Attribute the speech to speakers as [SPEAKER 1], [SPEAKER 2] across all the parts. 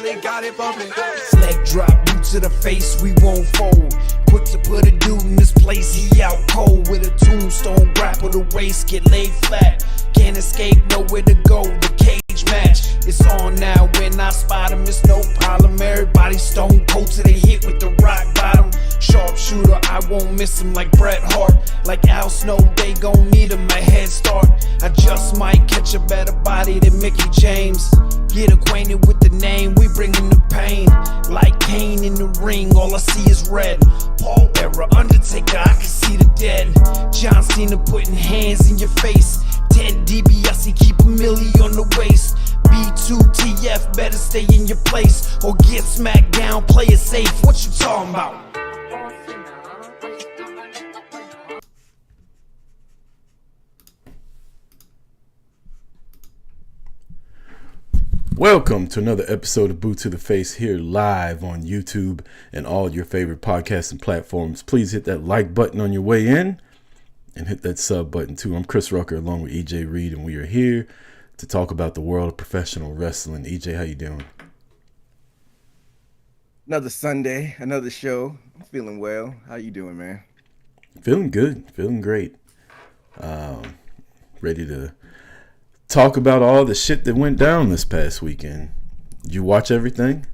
[SPEAKER 1] they got it bumping. Leg drop, boot to the face, we won't fold. Quick to put a dude in this place, he out cold. With a tombstone, grapple the waist, get laid flat. Can't escape, nowhere to go, the cage match. It's on now, when I spot him, it's no problem. Everybody stone cold till they hit with the rock bottom. Sharpshooter, I won't miss him like Bret Hart. Like Al Snow, they gon' need him a head start. I just might catch a better body than Mickey James. Get acquainted with the name, we bringin' the pain. Like Kane in the ring, all I see is red. Paul Era, Undertaker, I can see the dead. John Cena putting hands in your face. 10 DiBiase, keep a milli on the waist. B2TF, better stay in your place or get smacked down, play it safe. What you talking about?
[SPEAKER 2] Welcome to another episode of Boot to the Face here live on YouTube and all your favorite podcasting platforms. Please hit that like button on your way in and hit that sub button too. I'm Chris Rucker along with EJ Reed, and we are here to talk about the world of professional wrestling. EJ, how you doing?
[SPEAKER 3] Another Sunday, another show. I'm feeling well. How you doing, man?
[SPEAKER 2] Feeling good, feeling great. Ready to talk about all the shit that went down this past weekend. Did you watch everything?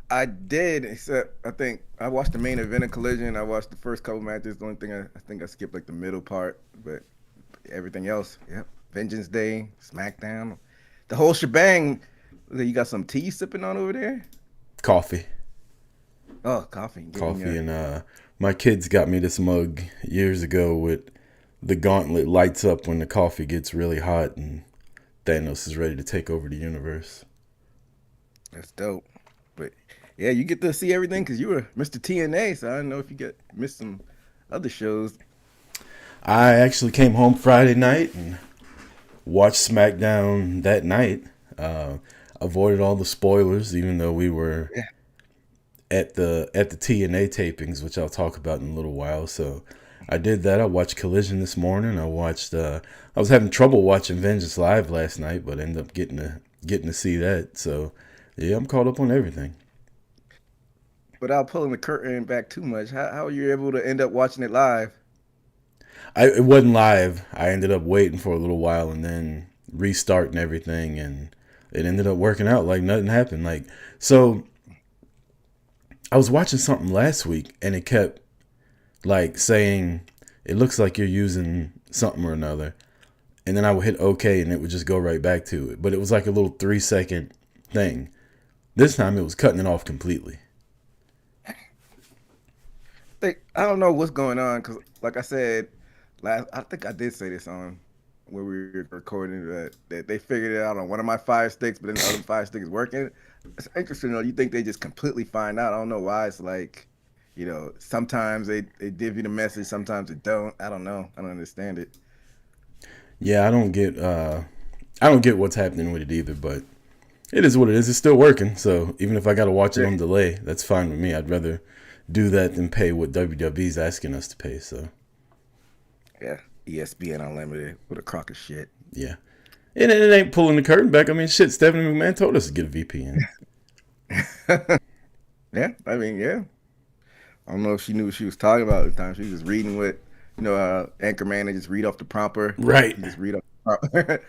[SPEAKER 3] I did, except I think I watched the main event of Collision. I watched the first couple matches. The only thing I think I skipped like the middle part, but everything else, yep. Vengeance Day, SmackDown, the whole shebang. You got some tea sipping on over there?
[SPEAKER 2] Coffee.
[SPEAKER 3] Oh, coffee.
[SPEAKER 2] And my kids got me this mug years ago with the gauntlet lights up when the coffee gets really hot and Thanos is ready to take over the universe.
[SPEAKER 3] That's dope. But yeah, you get to see everything because you were Mr. TNA, so I don't know if you missed some other shows.
[SPEAKER 2] I actually came home Friday night and watched SmackDown that night. Avoided all the spoilers, even though we were at the TNA tapings, which I'll talk about in a little while. So I did that. I watched Collision this morning. I was having trouble watching Vengeance Live last night, but ended up getting to see that. So yeah, I'm caught up on everything.
[SPEAKER 3] Without pulling the curtain back too much, how were you able to end up watching it live?
[SPEAKER 2] It wasn't live. I ended up waiting for a little while and then restarting everything, and it ended up working out like nothing happened. So I was watching something last week and it kept saying, it looks like you're using something or another. And then I would hit OK and it would just go right back to it. But it was like a little 3-second thing. This time it was cutting it off completely.
[SPEAKER 3] I don't know what's going on because, like I said, I think I did say this on where we were recording that they figured it out on one of my Fire Sticks, but then the other Fire Stick is working. It's interesting though. You think they just completely find out? I don't know why. It's like, sometimes they give you the message, sometimes they don't. I don't know. I don't understand it.
[SPEAKER 2] Yeah, I don't get what's happening with it either, but it is what it is. It's still working. So even if I got to watch it on delay, that's fine with me. I'd rather do that than pay what WWE's asking us to pay. So
[SPEAKER 3] yeah, ESPN Unlimited with a crock of shit.
[SPEAKER 2] Yeah, and it ain't pulling the curtain back. I mean, shit, Stephanie McMahon told us to get a VPN.
[SPEAKER 3] Yeah, I mean, yeah. I don't know if she knew what she was talking about at the time. She was just reading what, Anchorman, they just read off the prompter.
[SPEAKER 2] Right.
[SPEAKER 3] Just read off the prompter.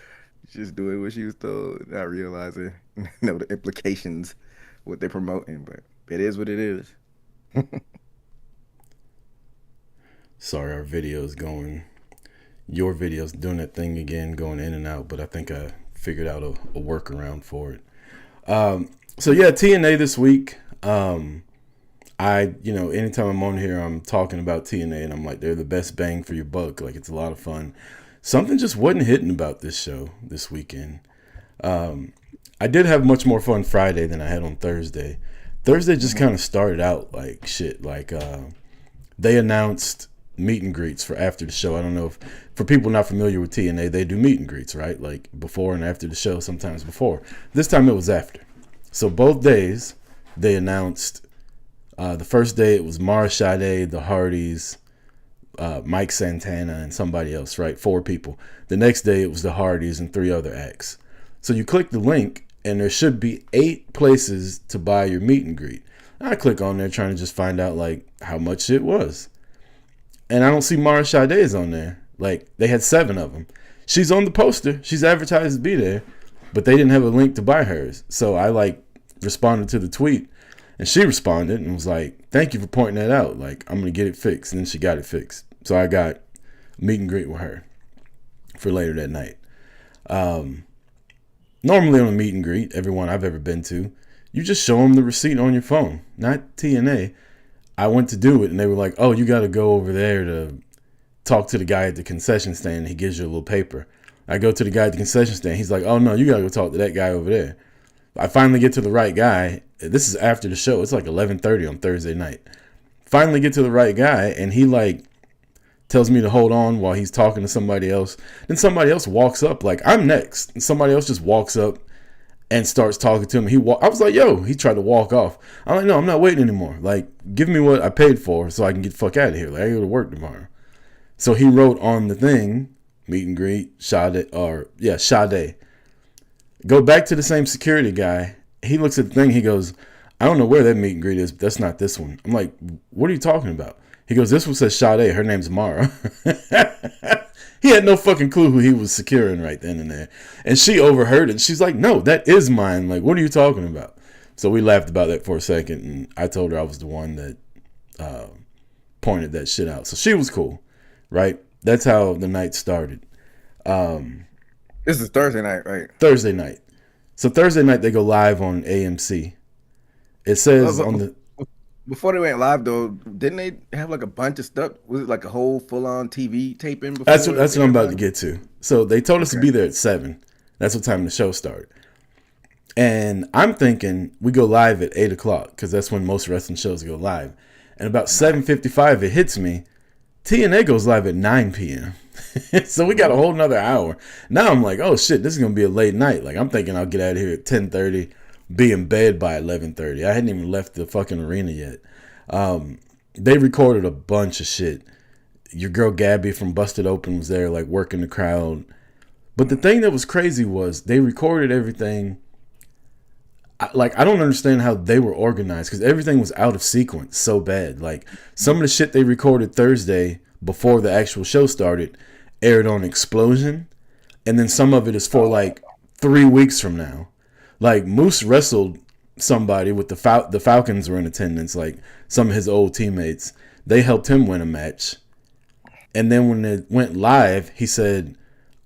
[SPEAKER 3] Just doing what she was told, not realizing, the implications, what they're promoting. But it is what it is.
[SPEAKER 2] Sorry, our your video's doing that thing again, going in and out, but I think I figured out a workaround for it. So yeah, TNA this week. Anytime I'm on here, I'm talking about TNA and I'm like, they're the best bang for your buck. Like, it's a lot of fun. Something just wasn't hitting about this show this weekend. I did have much more fun Friday than I had on Thursday. Thursday just kind of started out like shit. They announced meet and greets for after the show. I don't know if, for people not familiar with TNA, they do meet and greets, right? Like before and after the show, sometimes before. This time it was after. So both days they announced, the first day it was Mara Sade, the Hardys, Mike Santana, and somebody else, right? 4 people. The next day it was the Hardys and 3 other acts. So you click the link and there should be 8 places to buy your meet and greet. I click on there trying to just find out like how much it was. And I don't see Mara Sade's on there. Like, they had 7 of them. She's on the poster. She's advertised to be there, but they didn't have a link to buy hers. So I like responded to the tweet, and she responded and was like, "Thank you for pointing that out. Like, I'm going to get it fixed." And then she got it fixed. So I got a meet and greet with her for later that night. Normally on a meet and greet, everyone I've ever been to, you just show them the receipt on your phone, not TNA. I went to do it, and they were like, "Oh, you got to go over there to talk to the guy at the concession stand. He gives you a little paper." I go to the guy at the concession stand. He's like, "Oh, no, you got to go talk to that guy over there." I finally get to the right guy. This is after the show. It's like 11:30 on Thursday night. Finally get to the right guy, and he like tells me to hold on while he's talking to somebody else. Then somebody else walks up, like I'm next, and somebody else just walks up and starts talking to him. I was like, "Yo," he tried to walk off. I'm like, "No, I'm not waiting anymore. Like, give me what I paid for so I can get the fuck out of here. Like, I go to work tomorrow." So he wrote on the thing, meet and greet, Sade. Go back to the same security guy. He looks at the thing. He goes, "I don't know where that meet and greet is, but that's not this one." I'm like, "What are you talking about?" He goes, "This one says Sade. Her name's Mara." He had no fucking clue who he was securing right then and there. And she overheard it. She's like, "No, that is mine. Like, what are you talking about?" So we laughed about that for a second. And I told her I was the one that pointed that shit out. So she was cool, right? That's how the night started.
[SPEAKER 3] This is Thursday night, right?
[SPEAKER 2] Thursday night. So Thursday night, they go live on AMC. It says on the...
[SPEAKER 3] Before they went live, though, didn't they have like a bunch of stuff? Was it like a whole full-on TV taping? Before
[SPEAKER 2] That's what I'm about to get to. So they told us to be there at 7. That's what time the show started. And I'm thinking we go live at 8 o'clock because that's when most wrestling shows go live. And about 7:55, it hits me. TNA goes live at 9 p.m. So we got a whole nother hour. Now I'm like, oh shit, this is going to be a late night. Like, I'm thinking I'll get out of here at 10:30. Be in bed by 11:30. I hadn't even left the fucking arena yet. They recorded a bunch of shit. Your girl Gabby from Busted Open was there, like working the crowd. But the thing that was crazy was they recorded everything. I don't understand how they were organized because everything was out of sequence so bad. Like some of the shit they recorded Thursday before the actual show started aired on Explosion, and then some of it is for like 3 weeks from now. Like Moose wrestled somebody with the Falcons were in attendance, like some of his old teammates. They helped him win a match. And then when it went live, he said,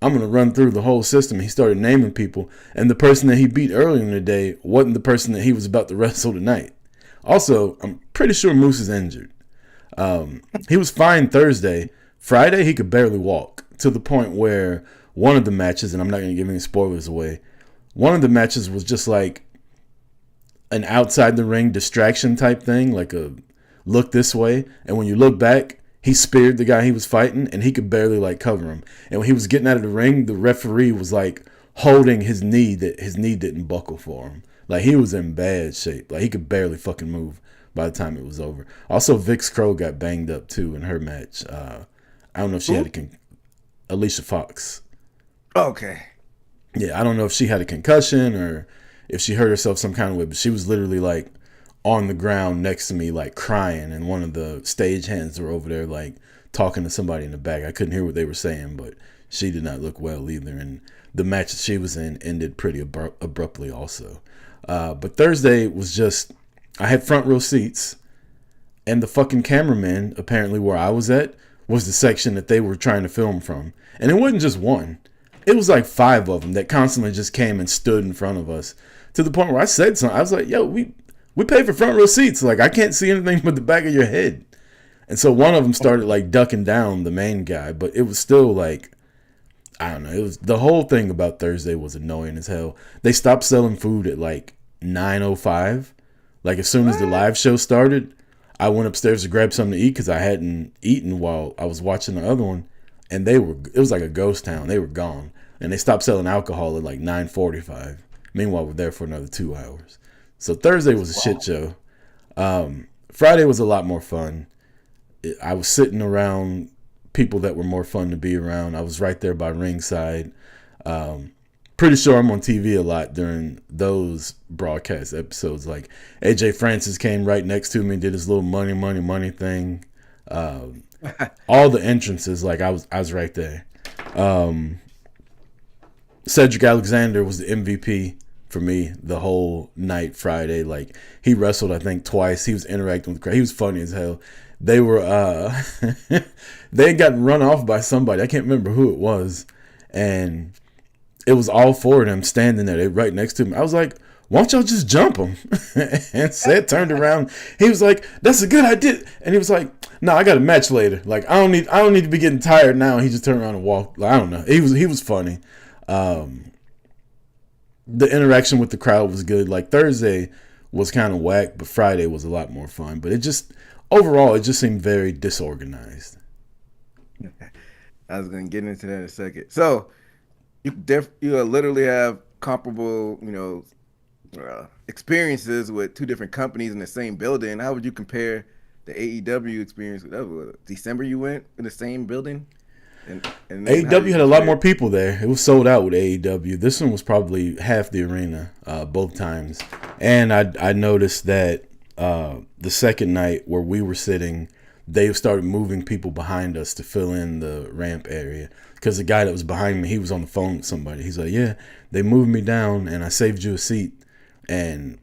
[SPEAKER 2] "I'm going to run through the whole system." He started naming people. And the person that he beat earlier in the day wasn't the person that he was about to wrestle tonight. Also, I'm pretty sure Moose is injured. He was fine Thursday. Friday, he could barely walk to the point where one of the matches, and I'm not going to give any spoilers away, one of the matches was just like an outside the ring distraction type thing, like a look this way. And when you look back, he speared the guy he was fighting and he could barely like cover him. And when he was getting out of the ring, the referee was like holding his knee that his knee didn't buckle for him. Like he was in bad shape. Like he could barely fucking move by the time it was over. Also, Vix Crow got banged up too in her match. I don't know if she had Alicia Fox.
[SPEAKER 3] Okay.
[SPEAKER 2] Yeah, I don't know if she had a concussion or if she hurt herself some kind of way, but she was literally like on the ground next to me, like crying, and one of the stage hands were over there like talking to somebody in the back. I couldn't hear what they were saying, but she did not look well either. And the match that she was in ended pretty abruptly also. But Thursday was just, I had front row seats, and the fucking cameraman, apparently where I was at, was the section that they were trying to film from. And it wasn't just one. It was like 5 of them that constantly just came and stood in front of us to the point where I said something. I was like, "Yo, we pay for front row seats. Like, I can't see anything but the back of your head." And so one of them started like ducking down the main guy, but it was still like, I don't know. It was, the whole thing about Thursday was annoying as hell. They stopped selling food at like 9:05. Like as soon as the live show started, I went upstairs to grab something to eat because I hadn't eaten while I was watching the other one. And it was like a ghost town. They were gone. And they stopped selling alcohol at like 9:45. Meanwhile, we're there for another 2 hours. So Thursday was a shit show. Friday was a lot more fun. I was sitting around people that were more fun to be around. I was right there by ringside. pretty sure I'm on TV a lot during those broadcast episodes. Like AJ Francis came right next to me and did his little money thing. All the entrances, like I was right there. Cedric Alexander was the MVP for me the whole night Friday. Like he wrestled, I think, twice. He was interacting with the crowd. He was funny as hell. They were they had gotten run off by somebody. I can't remember who it was, and it was all four of them standing there. They right next to him. I was like, why don't y'all just jump him? And Seth turned around. He was like, that's a good idea. And he was like, no, I got a match later. Like I don't need to be getting tired now. And he just turned around and walked. Like, I don't know. He was funny. The interaction with the crowd was good. Like Thursday was kind of whack, but Friday was a lot more fun. But overall, it just seemed very disorganized.
[SPEAKER 3] I was gonna get into that in a second. So you literally have comparable, experiences with two different companies in the same building. How would you compare the AEW experience with December you went in the same building? And
[SPEAKER 2] AEW had a lot more people there. It was sold out with AEW. This one was probably half the arena both times. And I noticed that the second night where we were sitting, they started moving people behind us to fill in the ramp area. Because the guy that was behind me, he was on the phone with somebody. He's like, yeah, they moved me down and I saved you a seat. And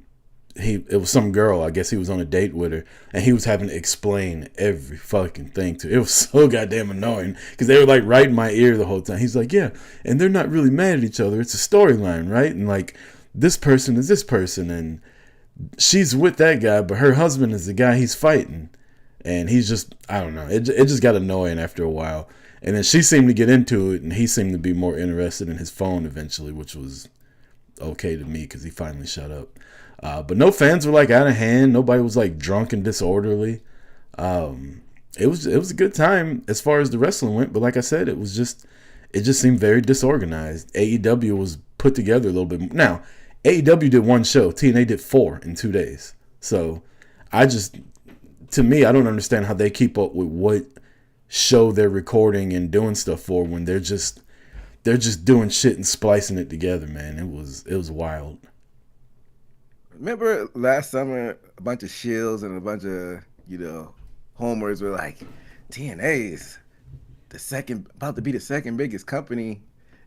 [SPEAKER 2] it was some girl, I guess he was on a date with her, and he was having to explain every fucking thing to her. It was so goddamn annoying because they were like right in my ear the whole time. He's like, yeah, and they're not really mad at each other. It's a storyline, right? And like this person is this person, and she's with that guy, but her husband is the guy he's fighting. And he's just, I don't know. It just got annoying after a while. And then she seemed to get into it, and he seemed to be more interested in his phone eventually, which was okay to me because he finally shut up. But no fans were like out of hand. Nobody was like drunk and disorderly. It was a good time as far as the wrestling went. But like I said, it just seemed very disorganized. AEW was put together a little bit. Now, AEW did one show. TNA did 4 in 2 days. So to me, I don't understand how they keep up with what show they're recording and doing stuff for when they're just doing shit and splicing it together, man. It was wild.
[SPEAKER 3] Remember last summer, a bunch of shills and a bunch of, homers were like, TNA is about to be the second biggest company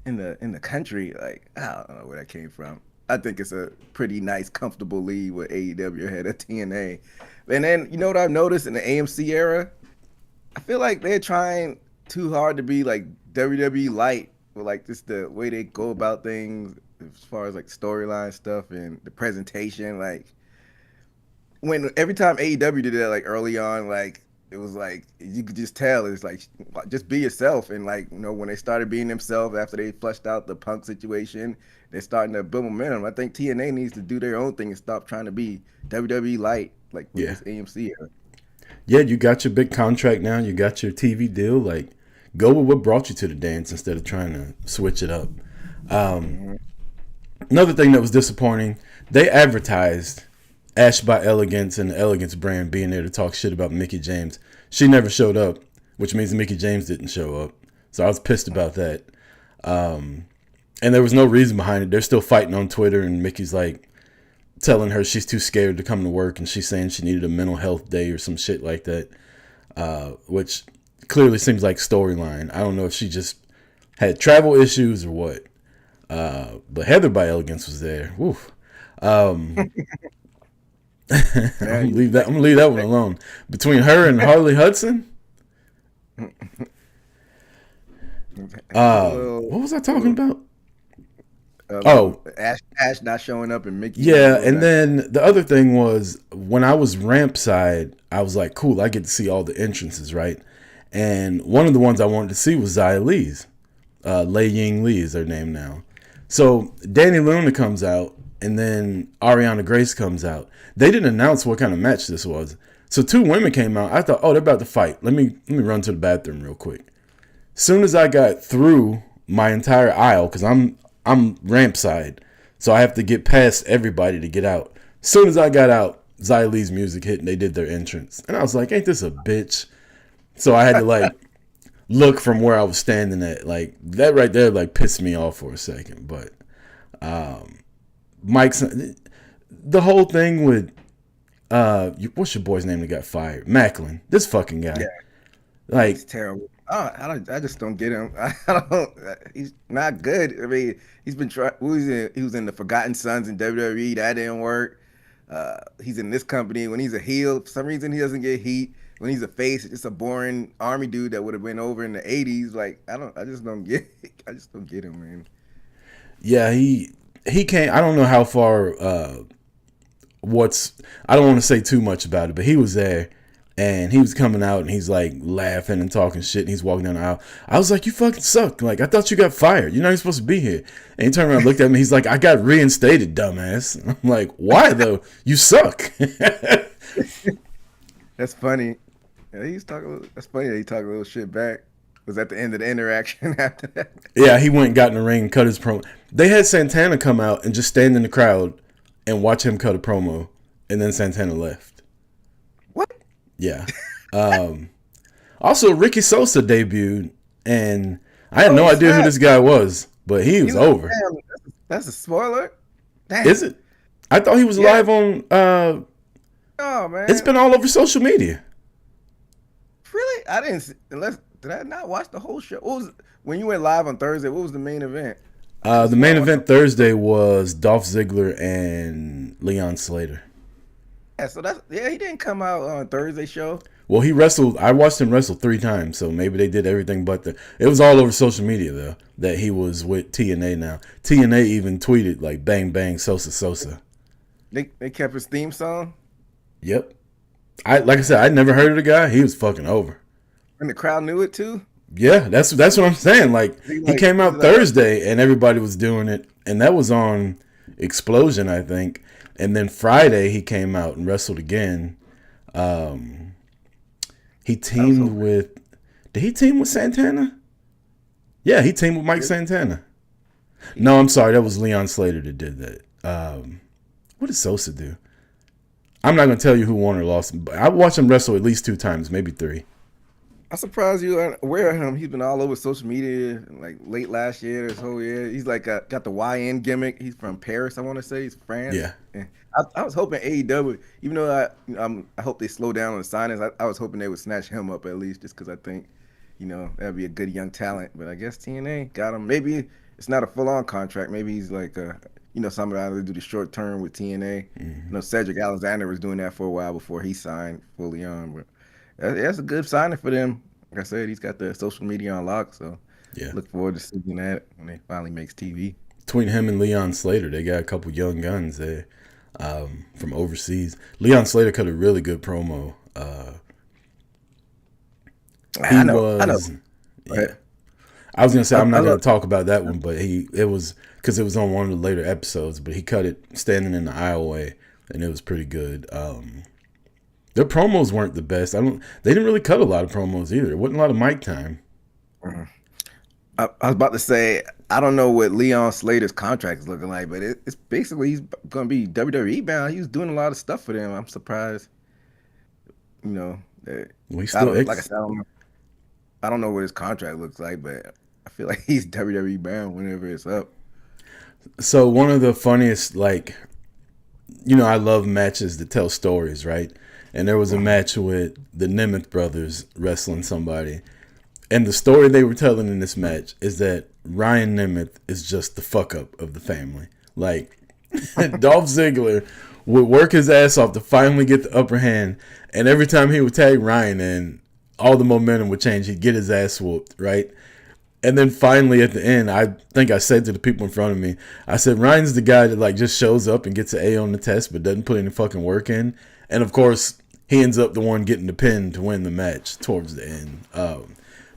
[SPEAKER 3] in the country. Like, I don't know where that came from. I think it's a pretty nice, comfortable lead with AEW ahead of TNA. And then, you know what I've noticed in the AMC era? I feel like they're trying too hard to be like WWE light, or like just the way they go about things as far as like storyline stuff and the presentation. Like every time AEW did that, like early on, like it was like you could just tell it's like just be yourself. And like when they started being themselves after they flushed out the Punk situation, they're starting to build momentum. I think TNA needs to do their own thing and stop trying to be WWE light like with this AMC era.
[SPEAKER 2] Yeah, you got your big contract now. You got your TV deal. Like, go with what brought you to the dance instead of trying to switch it up. Another thing that was disappointing, they advertised Ash by Elegance and the Elegance brand being there to talk shit about Mickie James. She never showed up, which means Mickie James didn't show up. So I was pissed about that. And there was no reason behind it. They're still fighting on Twitter, and Mickey's like telling her she's too scared to come to work, and she's saying she needed a mental health day or some shit like that, which clearly seems like storyline. I don't know if she just had travel issues or what. But Heather by Elegance was there. Woof. I'm gonna leave that one alone. Between her and Harley Hudson. What was I talking about?
[SPEAKER 3] Ash not showing up and Mickie.
[SPEAKER 2] Yeah, and then the other thing was when I was ramp side, I was like, cool, I get to see all the entrances, right? And one of the ones I wanted to see was Xia Li's. Lei Ying Lee is her name now. So Danny Luna comes out, and then Ariana Grace comes out. They didn't announce what kind of match this was. So 2 women came out. I thought, oh, they're about to fight. Let me run to the bathroom real quick. Soon as I got through my entire aisle, because I'm ramp side, so I have to get past everybody to get out. Soon as I got out, Xia Li's music hit and they did their entrance. And I was like, ain't this a bitch? So I had to like look from where I was standing at. Like that right there like pissed me off for a second. But Mike's the whole thing with what's your boy's name that got fired? Macklin. This fucking guy.
[SPEAKER 3] Yeah.
[SPEAKER 2] Like,
[SPEAKER 3] He's terrible. I just don't get him. I don't. He's not good. I mean, he's been trying. He was in the Forgotten Sons in WWE. That didn't work. He's in this company. When he's a heel, for some reason he doesn't get heat. When he's a face, it's just a boring army dude that would have been over in the '80s. Like I just don't get. I just don't get him, man.
[SPEAKER 2] yeah, he can't. I don't know how far. I don't want to say too much about it, but he was there. And he was coming out and he's like laughing and talking shit and he's walking down the aisle. I was like, you fucking suck. Like, I thought you got fired. You're not even supposed to be here. And he turned around and looked at me. He's like, I got reinstated, dumbass. And I'm like, why though? You suck.
[SPEAKER 3] That's funny. Yeah, that's funny that he talked a little shit back. Was at the end of the interaction after that.
[SPEAKER 2] Yeah, he went and got in the ring and cut his promo. They had Santana come out and just stand in the crowd and watch him cut a promo. And then Santana left.
[SPEAKER 3] What?
[SPEAKER 2] Yeah. Also, Ricky Sosa debuted, and I had no idea who this guy was, but he was over.
[SPEAKER 3] Damn, that's a spoiler? Damn.
[SPEAKER 2] Is it? I thought he was live on...
[SPEAKER 3] oh, man.
[SPEAKER 2] It's been all over social media.
[SPEAKER 3] Really? I didn't see... Did I not watch the whole show? When you went live on Thursday, what was the main event?
[SPEAKER 2] The main event Thursday was Dolph Ziggler and Leon Slater.
[SPEAKER 3] Yeah, so he didn't come out on Thursday show.
[SPEAKER 2] Well, he wrestled. I watched him wrestle 3 times, so maybe they did everything but it was all over social media though that he was with TNA now. TNA even tweeted like "Bang Bang Sosa."
[SPEAKER 3] They kept his theme song.
[SPEAKER 2] Yep. Like I said, I'd never heard of the guy. He was fucking over.
[SPEAKER 3] And the crowd knew it too.
[SPEAKER 2] Yeah, that's what I'm saying. Like he came out Thursday and everybody was doing it, and that was on Explosion, I think. And then Friday he came out and wrestled again. He teamed with. Did he team with Santana? Yeah, he teamed with Mike Santana. No, I'm sorry, that was Leon Slater that did that. What did Sosa do? I'm not gonna tell you who won or lost. But I watched him wrestle at least 2 times, maybe 3.
[SPEAKER 3] I'm surprised you aren't aware of him. He's been all over social media like late last year, this whole year. He's like got the YN gimmick. He's from Paris, I want to say. He's France.
[SPEAKER 2] Yeah.
[SPEAKER 3] And I was hoping AEW, even though I hope they slow down on the signings, I was hoping they would snatch him up at least, just because I think, that'd be a good young talent. But I guess TNA got him. Maybe it's not a full-on contract. Maybe he's like somebody to do the short term with TNA.
[SPEAKER 2] Mm-hmm.
[SPEAKER 3] Cedric Alexander was doing that for a while before he signed fully on. But that's a good signing for them. Like I said, he's got the social media on lock, so look forward to seeing that when they finally makes TV.
[SPEAKER 2] Between him and Leon Slater, they got a couple young guns there from overseas. Leon Slater cut a really good promo. I know. Yeah. I was gonna say I'm not gonna talk about that one, but it was because it was on one of the later episodes. But he cut it standing in the aisleway, and it was pretty good. Their promos weren't the best. They didn't really cut a lot of promos either. It wasn't a lot of mic time.
[SPEAKER 3] I was about to say, I don't know what Leon Slater's contract is looking like, but it's basically he's going to be WWE bound. He was doing a lot of stuff for them. I'm surprised. That
[SPEAKER 2] We still
[SPEAKER 3] like I said, I don't know what his contract looks like, but I feel like he's WWE bound whenever it's up.
[SPEAKER 2] So one of the funniest, I love matches that tell stories, right? And there was a match with the Nemeth brothers wrestling somebody. And the story they were telling in this match is that Ryan Nemeth is just the fuck up of the family. Like, Dolph Ziggler would work his ass off to finally get the upper hand. And every time he would tag Ryan in, all the momentum would change. He'd get his ass whooped, right? And then finally at the end, I think I said to the people in front of me, I said, Ryan's the guy that just shows up and gets an A on the test but doesn't put any fucking work in. And of course, he ends up the one getting the pin to win the match towards the end.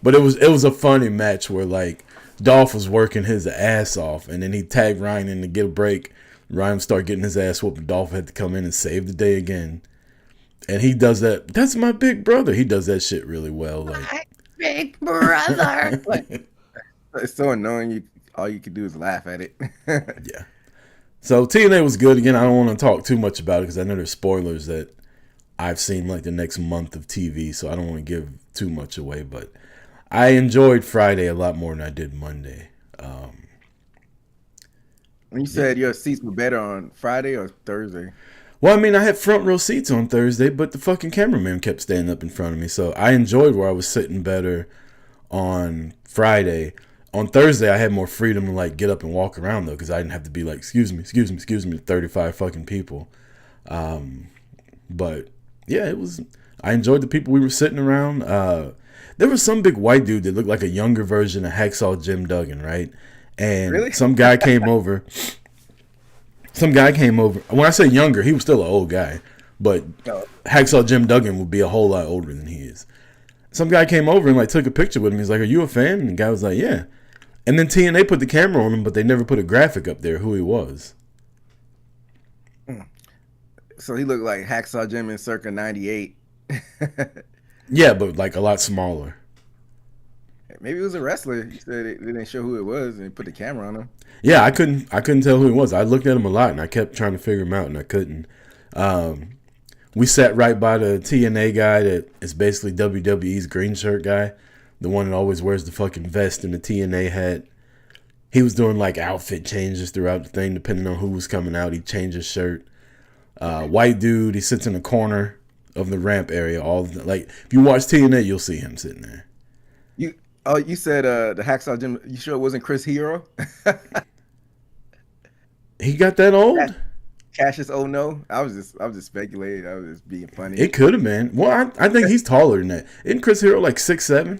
[SPEAKER 2] But it was a funny match where Dolph was working his ass off, and then he tagged Ryan in to get a break. Ryan started getting his ass whooped, and Dolph had to come in and save the day again. And he does that. That's my big brother. He does that shit really well.
[SPEAKER 4] My big brother.
[SPEAKER 3] It's so annoying. All you can do is laugh at it.
[SPEAKER 2] Yeah. So TNA was good. Again, I don't want to talk too much about it because I know there's spoilers that I've seen the next month of TV, so I don't want to give too much away. But I enjoyed Friday a lot more than I did Monday.
[SPEAKER 3] And you said your seats were better on Friday or Thursday.
[SPEAKER 2] Well, I mean, I had front row seats on Thursday, but the fucking cameraman kept standing up in front of me. So I enjoyed where I was sitting better on Friday. On Thursday, I had more freedom to like get up and walk around though, because I didn't have to be like, excuse me, to 35 fucking people. But yeah, it was. I enjoyed the people we were sitting around. There was some big white dude that looked like a younger version of Hacksaw Jim Duggan, right? And
[SPEAKER 3] Really?
[SPEAKER 2] some guy came over. When I say younger, he was still an old guy, but Hacksaw Jim Duggan would be a whole lot older than he is. Some guy came over and like took a picture with him. He's like, "Are you a fan?" And the guy was like, "Yeah." And then TNA put the camera on him, but they never put a graphic up there who he was.
[SPEAKER 3] So he looked like Hacksaw Jim in circa 98.
[SPEAKER 2] Yeah, but like a lot smaller.
[SPEAKER 3] Maybe it was a wrestler. He said they didn't show who it was and put the camera on him.
[SPEAKER 2] Yeah, I couldn't tell who he was. I looked at him a lot and I kept trying to figure him out and I couldn't. We sat right by the TNA guy that is basically WWE's green shirt guy, the one that always wears the fucking vest and the TNA hat. He was doing like outfit changes throughout the thing, depending on who was coming out. He'd change his shirt. White dude, he sits in the corner of the ramp area. Like if you watch TNA, you'll see him sitting there.
[SPEAKER 3] You said the Hacksaw Jim. You sure it wasn't Chris Hero?
[SPEAKER 2] He got that old?
[SPEAKER 3] Cassius, oh no. I was just speculating. I was just being funny.
[SPEAKER 2] It could have been. Well, I think he's taller than that. Isn't Chris Hero like 6'7"?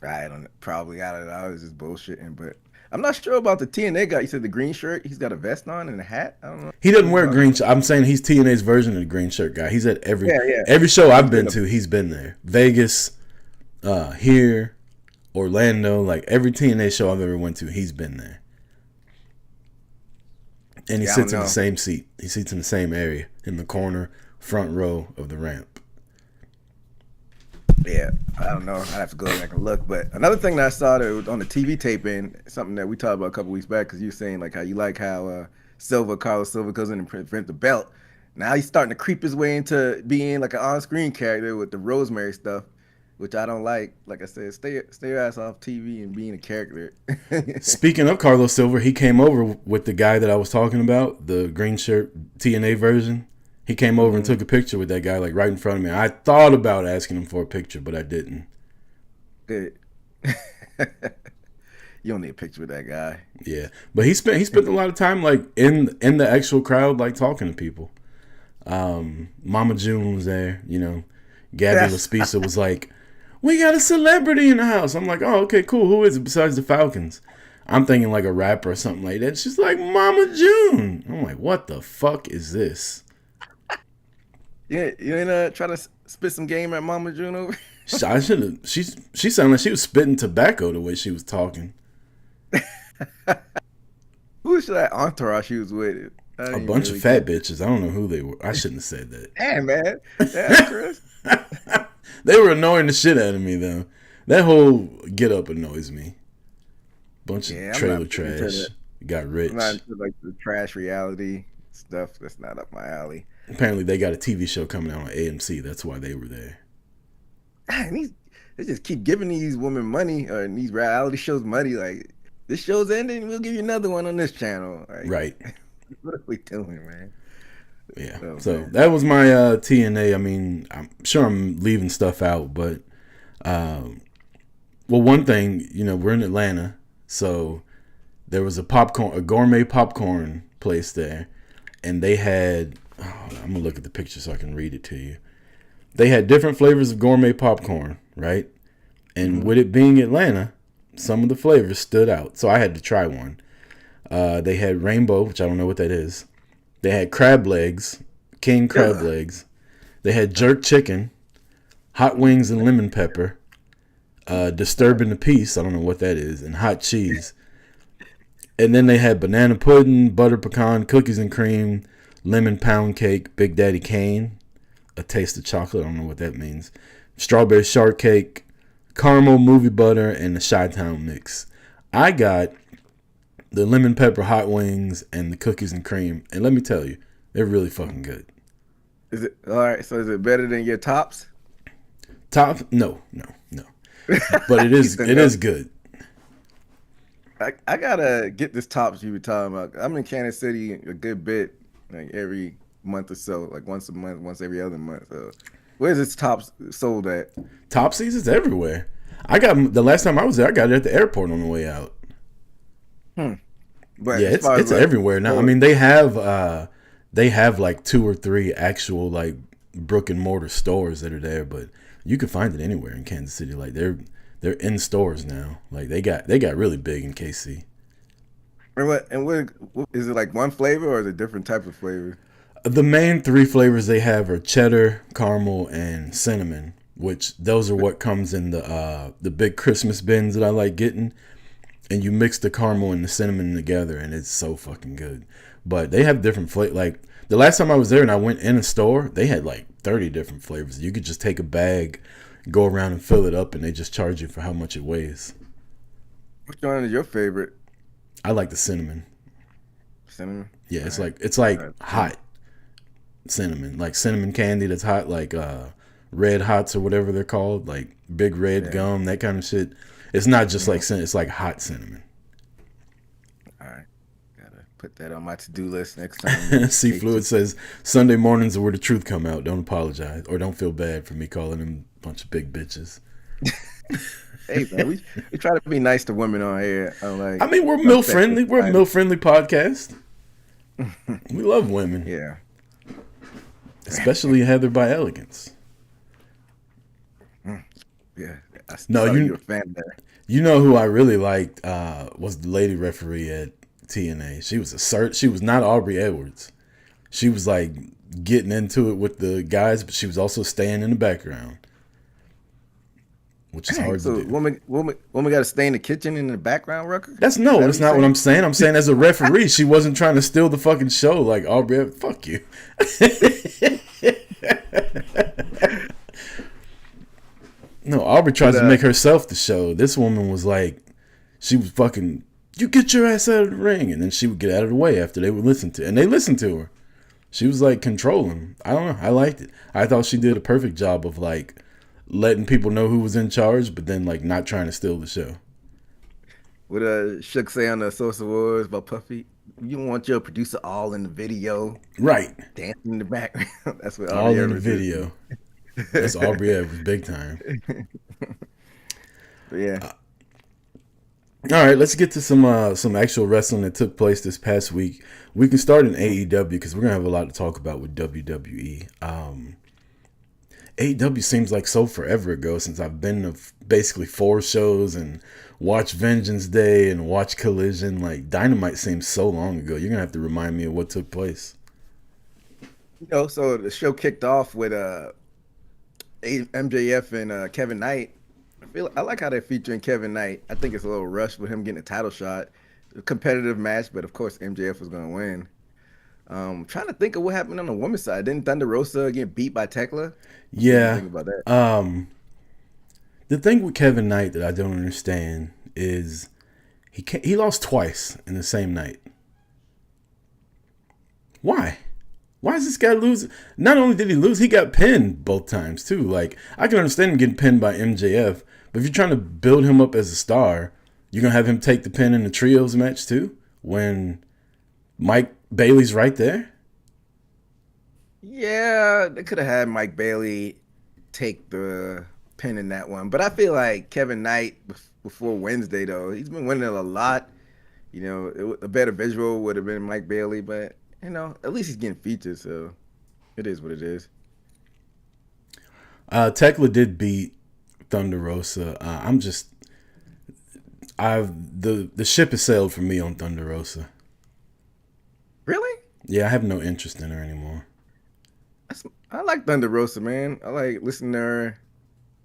[SPEAKER 3] I don't know. Probably. I don't know. I was just bullshitting, but I'm not sure about the TNA guy. You said the green shirt. He's got a vest on and a hat. I don't know.
[SPEAKER 2] He doesn't wear green shirt. I'm saying he's TNA's version of the green shirt guy. He's at every show I've been to. He's been there. Vegas, here, Orlando, like every TNA show I've ever went to, he's been there. And he sits in the same seat. He sits in the same area in the corner, front row of the ramp.
[SPEAKER 3] Yeah, I don't know. I'd have to go back and look. But another thing that I saw that was on the TV taping, something that we talked about a couple weeks back, because you were saying like how you like how Carlos Silva goes in and prevent the belt. Now he's starting to creep his way into being like an on-screen character with the Rosemary stuff, which I don't like. Like I said, stay your ass off TV and being a character.
[SPEAKER 2] Speaking of Carlos Silva, he came over with the guy that I was talking about, the green shirt TNA version. He came over and took a picture with that guy, like right in front of me. I thought about asking him for a picture, but I didn't.
[SPEAKER 3] Good. You don't need a picture with that guy.
[SPEAKER 2] Yeah, but he spent a lot of time like in the actual crowd, like talking to people. Mama June was there, you know. Gabby LaSpisa was like, "We got a celebrity in the house." I'm like, "Oh, okay, cool. Who is it besides the Falcons?" I'm thinking like a rapper or something like that. She's like, "Mama June." I'm like, "What the fuck is this?"
[SPEAKER 3] Yeah, you ain't try to spit some game at Mama June over?
[SPEAKER 2] I should have. She sounded like she was spitting tobacco the way she was talking.
[SPEAKER 3] Who was that entourage she was with?
[SPEAKER 2] A bunch of fat bitches. I don't know who they were. I shouldn't have said that.
[SPEAKER 3] Damn, man. Yeah, Chris.
[SPEAKER 2] They were annoying the shit out of me, though. That whole get up annoys me. Bunch of trailer trash. Got rich.
[SPEAKER 3] I'm not into like the trash reality stuff. That's not up my alley.
[SPEAKER 2] Apparently, they got a TV show coming out on AMC. That's why they were there.
[SPEAKER 3] And they just keep giving these women money or these reality shows money. Like, this show's ending, we'll give you another one on this channel. Like,
[SPEAKER 2] right.
[SPEAKER 3] What are we doing, man?
[SPEAKER 2] Yeah.
[SPEAKER 3] Oh,
[SPEAKER 2] so
[SPEAKER 3] man.
[SPEAKER 2] that was my TNA. I mean, I'm sure I'm leaving stuff out, but well, one thing, you know, we're in Atlanta, so there was a gourmet popcorn place there, and they had. I'm gonna look at the picture so I can read it to you. They had different flavors of gourmet popcorn, right? And with it being Atlanta, some of the flavors stood out, so I had to try one. They had rainbow, which I don't know what that is. They had crab legs, king crab legs. They had jerk chicken, hot wings and lemon pepper, disturbing the peace, I don't know what that is, and hot cheese. And then they had banana pudding, butter pecan, cookies and cream, lemon pound cake, Big Daddy Kane, a taste of chocolate, I don't know what that means, strawberry shortcake, caramel movie butter, and the Chi-Town mix. I got the lemon pepper hot wings and the cookies and cream, and let me tell you, they're really fucking good.
[SPEAKER 3] Is it all right? So is it better than your tops?
[SPEAKER 2] No. But it is good.
[SPEAKER 3] I gotta get this tops you were talking about. I'm in Kansas City a good bit, like every month or so, like once a month, once every other month. So, where's this tops sold at?
[SPEAKER 2] Topsies is everywhere. I got the last time I was there, I got it at the airport on the way out.
[SPEAKER 3] But
[SPEAKER 2] Yeah,
[SPEAKER 3] as far as,
[SPEAKER 2] it's
[SPEAKER 3] like,
[SPEAKER 2] everywhere now. I mean, they have like 2 or 3 actual like brick and mortar stores that are there, but you can find it anywhere in Kansas City. Like they're in stores now. Like they got really big in KC.
[SPEAKER 3] what is it, like one flavor or is it different type of flavor?
[SPEAKER 2] The main 3 flavors they have are cheddar, caramel, and cinnamon, which those are what comes in the big Christmas bins that I like getting. And you mix the caramel and the cinnamon together, and it's so fucking good. But they have different flavors. Like the last time I was there and I went in a store, they had like 30 different flavors. You could just take a bag, go around and fill it up, and they just charge you for how much it weighs.
[SPEAKER 3] Which one is your favorite?
[SPEAKER 2] I like the cinnamon.
[SPEAKER 3] Cinnamon?
[SPEAKER 2] Yeah, it's
[SPEAKER 3] Alright.
[SPEAKER 2] like
[SPEAKER 3] Alright.
[SPEAKER 2] hot cinnamon, like cinnamon candy that's hot, like red hots or whatever they're called, like big red gum, that kind of shit. It's not just like cinnamon, it's like hot cinnamon.
[SPEAKER 3] All right. Gotta put that on my to-do list next time.
[SPEAKER 2] C Fluid says Sunday mornings are where the truth come out. Don't apologize or don't feel bad for me calling them a bunch of big bitches.
[SPEAKER 3] Hey man, we try to be nice to women on here.
[SPEAKER 2] I mean, we're MILF friendly. We're a MILF friendly podcast. We love women,
[SPEAKER 3] Yeah.
[SPEAKER 2] especially Heather by Elegance.
[SPEAKER 3] Yeah. I
[SPEAKER 2] No,
[SPEAKER 3] saw
[SPEAKER 2] you-
[SPEAKER 3] you're a fan there.
[SPEAKER 2] You know who I really liked was the lady referee at TNA. She was not Aubrey Edwards. She was like getting into it with the guys, but she was also staying in the background, which is hard
[SPEAKER 3] So
[SPEAKER 2] to do.
[SPEAKER 3] woman got to stay in the kitchen in the background, Rucker?
[SPEAKER 2] That's not what I'm saying. I'm saying as a referee, she wasn't trying to steal the fucking show like Aubrey Edwards. Fuck you. No, Aubrey tries to make herself the show. This woman was like, she was fucking, you get your ass out of the ring. And then she would get out of the way after they would listen to, and they listened to her. She was like controlling. I don't know. I liked it. I thought she did a perfect job of like letting people know who was in charge, but then like not trying to steal the show.
[SPEAKER 3] What Shook say on the Source Awards about Puffy? You don't want your producer all in the video,
[SPEAKER 2] Right.
[SPEAKER 3] dancing in the background. That's what
[SPEAKER 2] All
[SPEAKER 3] Aubrey
[SPEAKER 2] in the
[SPEAKER 3] Edwards is.
[SPEAKER 2] video. That's Aubrey Edwards, big time.
[SPEAKER 3] But yeah.
[SPEAKER 2] All right, let's get to some actual wrestling that took place this past week. We can start in AEW because we're gonna have a lot to talk about with WWE. AEW seems like so forever ago since I've been to basically 4 shows and watched Vengeance Day and watched Collision. Like Dynamite seems so long ago. You're gonna have to remind me of what took place.
[SPEAKER 3] So the show kicked off with MJF and Kevin Knight. I like how they're featuring Kevin Knight. I think it's a little rushed with him getting a title shot. A competitive match, but of course MJF was going to win. Trying to think of what happened on the women's side. Didn't Thunder Rosa get beat by Tekla?
[SPEAKER 2] Yeah.
[SPEAKER 3] Think about that.
[SPEAKER 2] The thing with Kevin Knight that I don't understand is he lost twice in the same night. Why? Why does this guy lose? Not only did he lose, he got pinned both times too. Like I can understand him getting pinned by MJF, but if you're trying to build him up as a star, you're gonna have him take the pin in the trios match too when Mike Bailey's right there.
[SPEAKER 3] Yeah, they could have had Mike Bailey take the pin in that one. But I feel like Kevin Knight before Wednesday, though, he's been winning a lot. A better visual would have been Mike Bailey, but, at least he's getting featured, so it is what it is.
[SPEAKER 2] Tekla did beat Thunder Rosa. The ship has sailed for me on Thunder Rosa.
[SPEAKER 3] Really?
[SPEAKER 2] Yeah, I have no interest in her anymore.
[SPEAKER 3] I like Thunder Rosa, man. I like listening to her.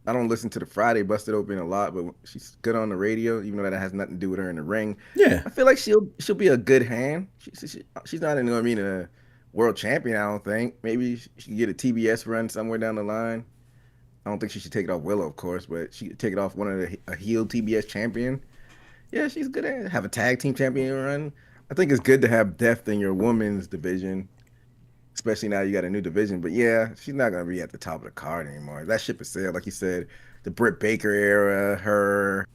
[SPEAKER 3] I don't listen to the Friday Busted Open a lot, but she's good on the radio, even though that has nothing to do with her in the ring.
[SPEAKER 2] Yeah.
[SPEAKER 3] I feel like she'll be a good hand. She's not a world champion, I don't think. Maybe she can get a TBS run somewhere down the line. I don't think she should take it off Willow, of course, but she could take it off a heel TBS champion. Yeah, she's good at it. Have a tag team champion run. I think it's good to have depth in your women's division, especially now you got a new division. But yeah, she's not gonna be at the top of the card anymore. That ship is sailed, like you said. The Britt Baker era, her.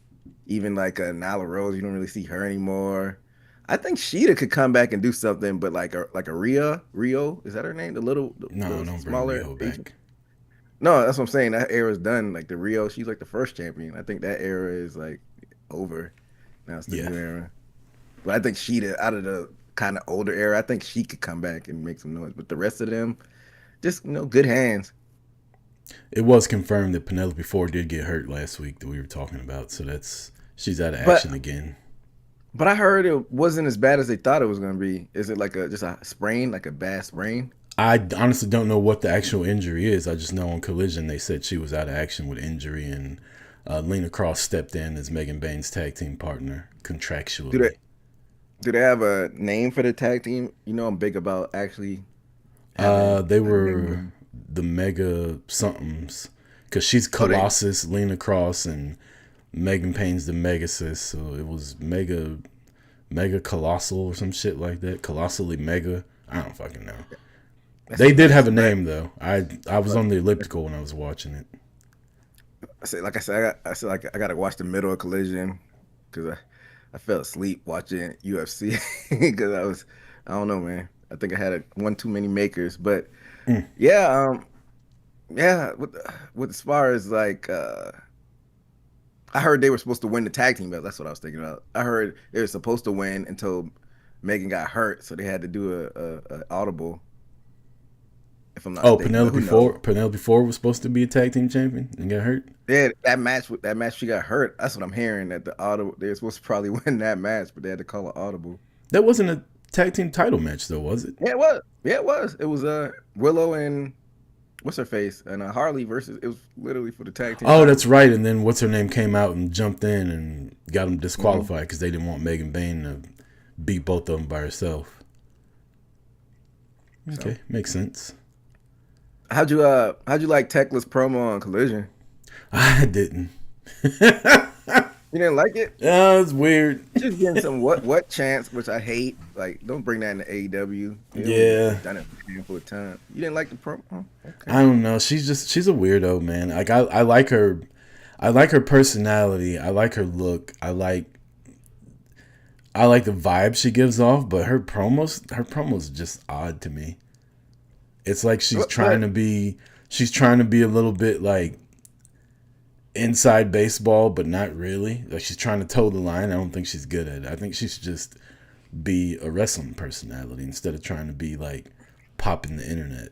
[SPEAKER 3] Even like Nyla Rose, you don't really see her anymore. I think Sheeta could come back and do something, but like a Rio, is that her name?
[SPEAKER 2] No,
[SPEAKER 3] The
[SPEAKER 2] don't bring
[SPEAKER 3] smaller
[SPEAKER 2] Rio
[SPEAKER 3] Asian?
[SPEAKER 2] back.
[SPEAKER 3] No, that's what I'm saying. That era's done. Like the Rio, she's like the first champion. I think that era is like over. Now it's the
[SPEAKER 2] Yeah.
[SPEAKER 3] new era. But I think Sheeta, out of the kind of older era, I think she could come back and make some noise. But the rest of them, just good hands.
[SPEAKER 2] It was confirmed that Penelope Ford did get hurt last week that we were talking about, so she's out of
[SPEAKER 3] But
[SPEAKER 2] action again.
[SPEAKER 3] but I heard it wasn't as bad as they thought it was gonna be. Is it like just a sprain, like a bad sprain?
[SPEAKER 2] I honestly don't know what the actual injury is. I just know on Collision they said she was out of action with injury, and Lena Cross stepped in as Megan Bain's tag team partner contractually.
[SPEAKER 3] Do they have a name for the tag team? You know, I'm big about actually.
[SPEAKER 2] They were the Mega somethings because she's Colossus, Lena Cross, and Megan Payne's the Megasis, so it was Mega Colossal or some shit like that. Colossally Mega. I don't fucking know. They did have a name though. I was on the elliptical when I was watching it.
[SPEAKER 3] I gotta watch the middle of Collision because I fell asleep watching UFC because I don't know, man. I think I had one too many makers, but yeah, with as far as like I heard they were supposed to win the tag team belt. That's what I was thinking about. I heard they were supposed to win until Megan got hurt, so they had to do a audible. If I'm not mistaken.
[SPEAKER 2] Penelope Ford was supposed to be a tag team champion and got hurt.
[SPEAKER 3] Yeah, that match she got hurt. That's what I'm hearing. That the audible they were supposed to probably win that match, but they had to call it audible.
[SPEAKER 2] That wasn't a tag team title match though, was it?
[SPEAKER 3] Yeah, it was. Yeah, it was. It was Willow and what's her face and Harley versus. It was literally for the tag team.
[SPEAKER 2] Oh, that's right. And then what's her name came out and jumped in and got them disqualified because they didn't want Megan Bain to beat both of them by herself. Okay, makes sense.
[SPEAKER 3] How'd you like Tekla's promo on Collision?
[SPEAKER 2] I didn't.
[SPEAKER 3] You didn't like it?
[SPEAKER 2] Yeah, it's weird.
[SPEAKER 3] Just getting some what chance, which I hate. Like, don't bring that into AEW.
[SPEAKER 2] Yeah,
[SPEAKER 3] done it a handful of times. You didn't like the promo? Okay.
[SPEAKER 2] I don't know. She's a weirdo, man. Like I like her. I like her personality. I like her look. I like the vibe she gives off. But her promos just odd to me. It's like she's trying to be a little bit like inside baseball, but not really. Like she's trying to toe the line. I don't think she's good at it. I think she should just be a wrestling personality instead of trying to be like popping the internet.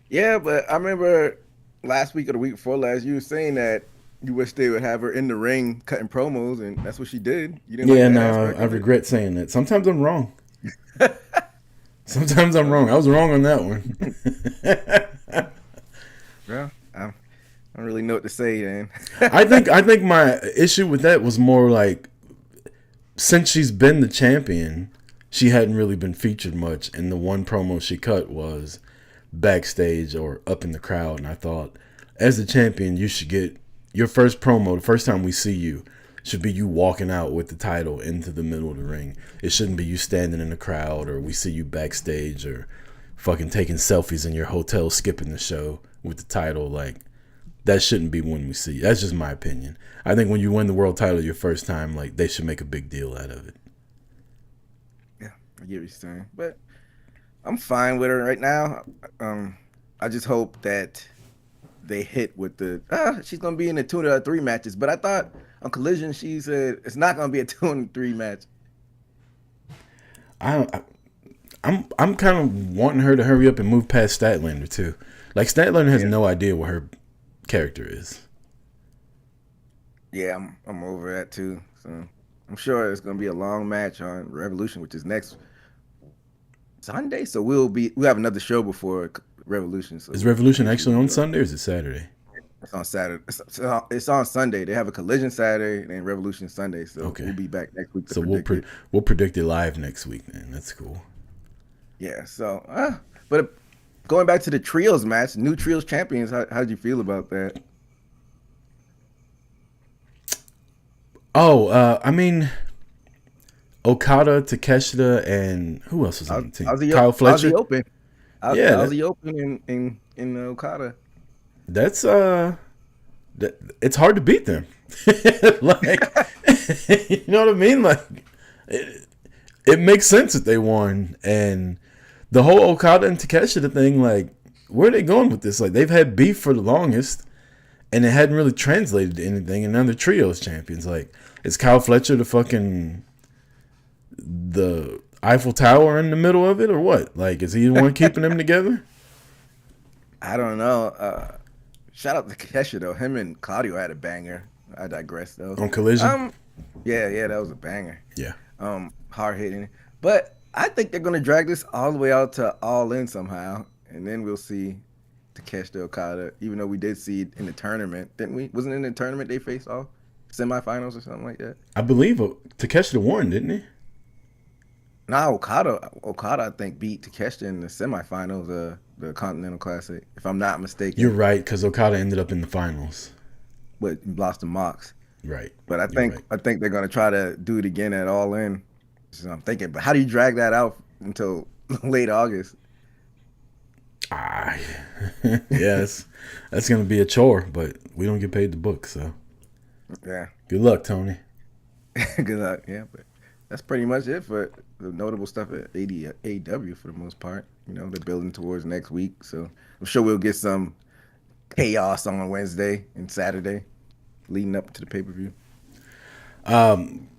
[SPEAKER 3] Yeah, but I remember last week or the week before last, you were saying that you wish they would have her in the ring cutting promos, and that's what she did. You didn't
[SPEAKER 2] I regret saying that. Sometimes I'm wrong. Sometimes I'm wrong. I was wrong on that one.
[SPEAKER 3] Well, I don't really know what to say then.
[SPEAKER 2] I think my issue with that was more like since she's been the champion, she hadn't really been featured much, and the one promo she cut was backstage or up in the crowd. And I thought, as the champion, you should get your first promo. The first time we see you should be you walking out with the title into the middle of the ring. It shouldn't be you standing in the crowd or we see you backstage or fucking taking selfies in your hotel skipping the show with the title. Like, that shouldn't be when we see you. That's just my opinion. I think when you win the world title your first time, like, they should make a big deal out of it.
[SPEAKER 3] Yeah, I get what you're saying. But I'm fine with her right now. I just hope that they hit with the she's gonna be in the 2 to 3 matches. But I thought on Collision she said it's not gonna be a 2 and 3 match.
[SPEAKER 2] I'm kind of wanting her to hurry up and move past Statlander too. Like Statlander has no idea what her character is.
[SPEAKER 3] Yeah, I'm over that too. So I'm sure it's gonna be a long match on Revolution, which is next Sunday. So we'll have another show before Revolution. So
[SPEAKER 2] is Revolution actually on Sunday or is it Saturday?
[SPEAKER 3] It's on Saturday. It's on Sunday. They have a Collision Saturday and Revolution Sunday. So we'll be back next week.
[SPEAKER 2] So we'll predict it live next week, man. That's cool.
[SPEAKER 3] Yeah. So, but going back to the trios match, new trios champions. How did you feel about that?
[SPEAKER 2] Oh, I mean, Okada, Takeshita, and who else was on the team? Kyle Fletcher.
[SPEAKER 3] Aussie Open. Aussie Open in Okada.
[SPEAKER 2] That's it's hard to beat them. Like, you know what I mean? Like, it makes sense that they won. And the whole Okada and Takeshita thing, like, where are they going with this? Like, they've had beef for the longest, and it hadn't really translated to anything. And now they're trios champions. Like, is Kyle Fletcher the Eiffel Tower in the middle of it, or what? Like, is he the one keeping them together?
[SPEAKER 3] I don't know. Shout out to Kesha though. Him and Claudio had a banger. I digress though.
[SPEAKER 2] On Collision?
[SPEAKER 3] Yeah, that was a banger.
[SPEAKER 2] Yeah.
[SPEAKER 3] Hard hitting. But I think they're gonna drag this all the way out to All In somehow, and then we'll see Takeshita Okada. Even though we did see it in the tournament, didn't we? Wasn't it in the tournament they faced off? Semifinals or something like that?
[SPEAKER 2] I believe Takeshita won, didn't he?
[SPEAKER 3] Nah, Okada, I think, beat Takeshita in the semifinals of the Continental Classic, if I'm not mistaken.
[SPEAKER 2] You're right, because Okada ended up in the finals.
[SPEAKER 3] But lost to Mox.
[SPEAKER 2] Right.
[SPEAKER 3] But I think they're gonna try to do it again at All In. So I'm thinking, but how do you drag that out until late August?
[SPEAKER 2] Yes, that's gonna be a chore, but we don't get paid to book, so
[SPEAKER 3] Yeah.
[SPEAKER 2] good luck, Tony.
[SPEAKER 3] Good luck. Yeah, but that's pretty much it for the notable stuff at AEW for the most part. You know, they're building towards next week, so I'm sure we'll get some chaos on Wednesday and Saturday leading up to the pay-per-view.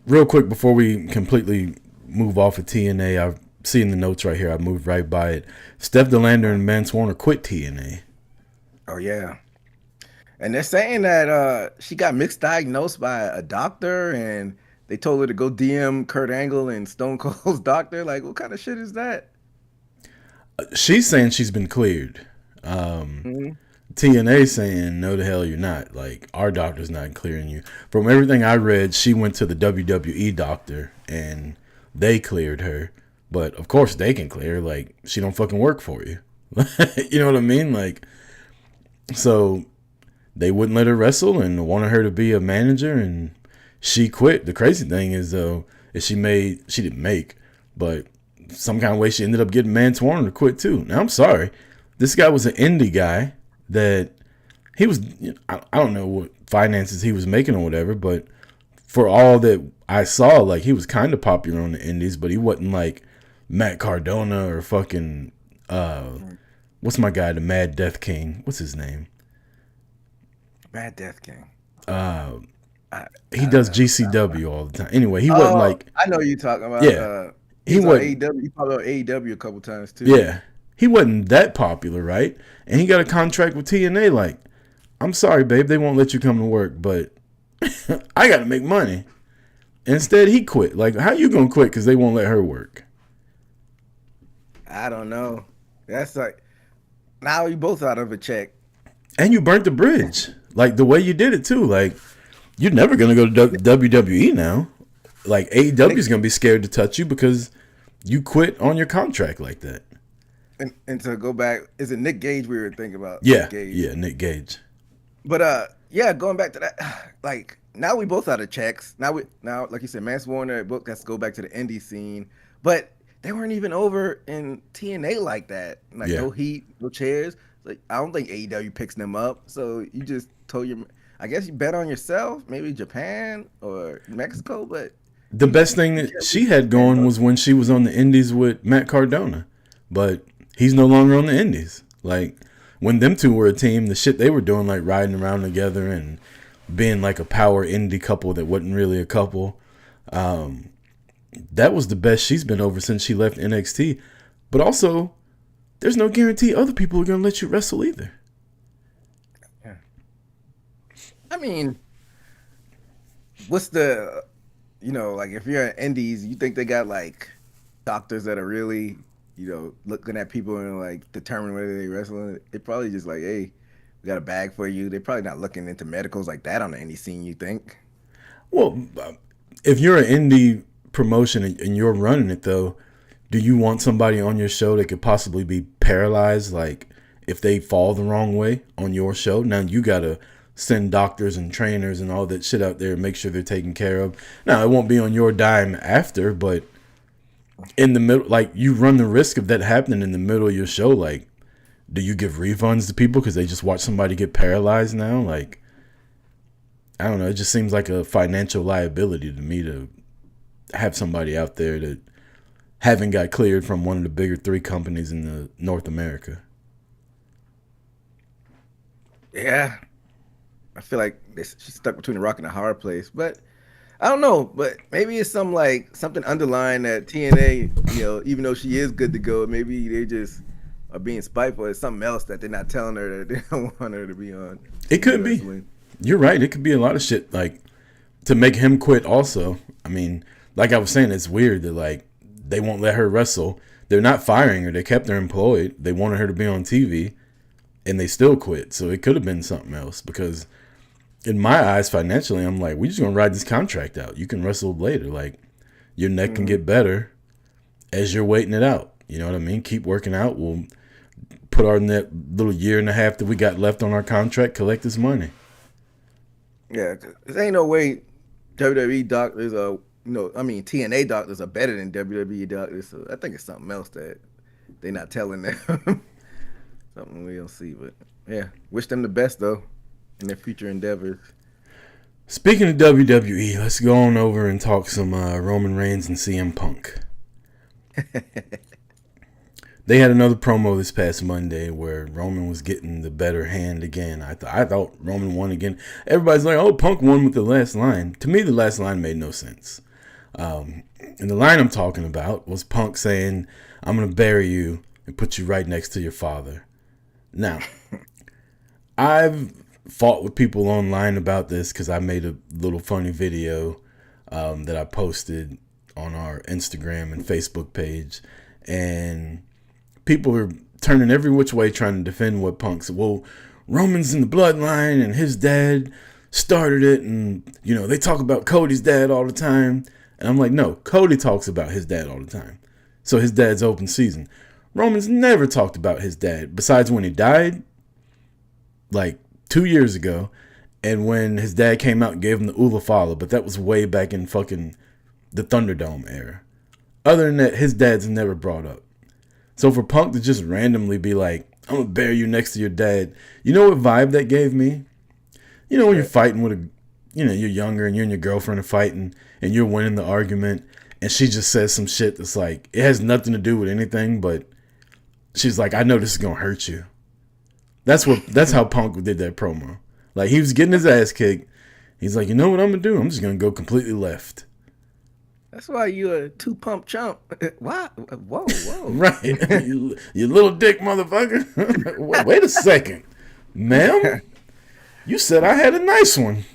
[SPEAKER 2] Real quick before we completely move off of TNA, I've seen the notes right here. I moved right by it. Steph DeLander and Mance Warner quit TNA.
[SPEAKER 3] Oh yeah, and they're saying that she got misdiagnosed by a doctor, and they told her to go DM Kurt Angle and Stone Cold's doctor. Like, what kind of shit is that?
[SPEAKER 2] She's saying she's been cleared. TNA saying, no, the hell you're not. Like, our doctor's not clearing you. From everything I read, she went to the WWE doctor, and they cleared her. But, of course, they can clear her. Like, she don't fucking work for you. You know what I mean? Like, so they wouldn't let her wrestle and wanted her to be a manager, and she quit. The crazy thing is, though, is she didn't make, but some kind of way she ended up getting Mance Warner to quit, too. Now, I'm sorry. This guy was an indie guy that he was, I don't know what finances he was making or whatever, but for all that I saw, like, he was kind of popular on the indies, but he wasn't like Matt Cardona or fucking, what's my guy, the Mad Death King? What's his name?
[SPEAKER 3] Mad Death King.
[SPEAKER 2] He does GCW all the time. Anyway, he wasn't like.
[SPEAKER 3] I know you talking about.
[SPEAKER 2] Yeah.
[SPEAKER 3] He was AEW. He talked about AEW a couple times too.
[SPEAKER 2] Yeah. He wasn't that popular, right? And he got a contract with TNA. Like, I'm sorry, babe, they won't let you come to work, but I got to make money. Instead, he quit. Like, how you gonna quit because they won't let her work?
[SPEAKER 3] I don't know. That's like, now you both out of a check.
[SPEAKER 2] And you burnt the bridge. Like, the way you did it, too. Like, you're never going to go to WWE now. Like, AEW's going to be scared to touch you because you quit on your contract like that.
[SPEAKER 3] And to go back, is it Nick Gage we were thinking about?
[SPEAKER 2] Yeah,
[SPEAKER 3] Nick Gage.
[SPEAKER 2] yeah, Nick Gage.
[SPEAKER 3] But yeah, going back to that, like, now we both out of checks. Now like you said, Mance Warner book has to go back to the indie scene. But they weren't even over in TNA like that. Like, no heat, no chairs. Like, I don't think AEW picks them up. So you just I guess you bet on yourself, maybe Japan or Mexico. But
[SPEAKER 2] the best thing that she had going was when she was on the indies with Matt Cardona. But he's no longer on the indies. Like, when them two were a team, the shit they were doing, like riding around together and being like a power indie couple that wasn't really a couple, that was the best she's been over since she left NXT. But also, there's no guarantee other people are going to let you wrestle either.
[SPEAKER 3] Yeah. I mean, what's the, like, if you're in indies, you think they got like doctors that are really, looking at people and like determine whether they wrestling? They probably just like, hey, we got a bag for you. They're probably not looking into medicals like that on the indie scene, you think?
[SPEAKER 2] Well, if you're an indie promotion and you're running it, though, do you want somebody on your show that could possibly be paralyzed, like if they fall the wrong way on your show? Now you got to send doctors and trainers and all that shit out there and make sure they're taken care of. Now, it won't be on your dime after, but in the middle, like, you run the risk of that happening in the middle of your show. Like, do you give refunds to people because they just watch somebody get paralyzed now? Like, I don't know. It just seems like a financial liability to me to have somebody out there that haven't got cleared from one of the bigger 3 companies in the North America.
[SPEAKER 3] Yeah, I feel like she's stuck between a rock and a hard place, but I don't know. But maybe it's something underlying that TNA, even though she is good to go, maybe they just are being spiteful. It's something else that they're not telling her that they don't want her to be on.
[SPEAKER 2] It could be. You're right. It could be a lot of shit, like to make him quit also. I mean, like I was saying, it's weird that like they won't let her wrestle. They're not firing her. They kept her employed. They wanted her to be on TV, and they still quit. So it could have been something else, because in my eyes, financially, I'm like, we're just going to ride this contract out. You can wrestle later. Like, your neck can get better as you're waiting it out. You know what I mean? Keep working out. We'll put our little year and a half that we got left on our contract, collect this money.
[SPEAKER 3] Yeah, there ain't no way WWE doctors TNA doctors are better than WWE doctors. So I think it's something else that they're not telling them. Something we don't see, but yeah, wish them the best though in their future endeavors.
[SPEAKER 2] Speaking of WWE, let's go on over and talk some Roman Reigns and CM Punk. They had another promo this past Monday where Roman was getting the better hand again. I thought Roman won again. Everybody's like, oh, Punk won with the last line. To me, the last line made no sense. And the line I'm talking about was Punk saying, I'm going to bury you and put you right next to your father. Now, I've fought with people online about this because I made a little funny video that I posted on our Instagram and Facebook page. And people are turning every which way trying to defend what Punk said. Well, Roman's in the bloodline and his dad started it, and they talk about Cody's dad all the time. And I'm like, no, Cody talks about his dad all the time. So his dad's open season. Roman's never talked about his dad besides when he died, like 2 years ago, and when his dad came out and gave him the Ula Fala, but that was way back in fucking the Thunderdome era. Other than that, his dad's never brought up. So for Punk to just randomly be like, I'm going to bury you next to your dad. You know what vibe that gave me? When you're fighting with you're younger and you and your girlfriend are fighting and you're winning the argument and she just says some shit that's like, it has nothing to do with anything, but she's like, I know this is going to hurt you. That's how Punk did that promo. Like, he was getting his ass kicked. He's like, you know what I'm going to do? I'm just going to go completely left.
[SPEAKER 3] That's why you're a 2-pump chump. What? Whoa.
[SPEAKER 2] Right. you little dick motherfucker. Wait a second. Ma'am, you said I had a nice one.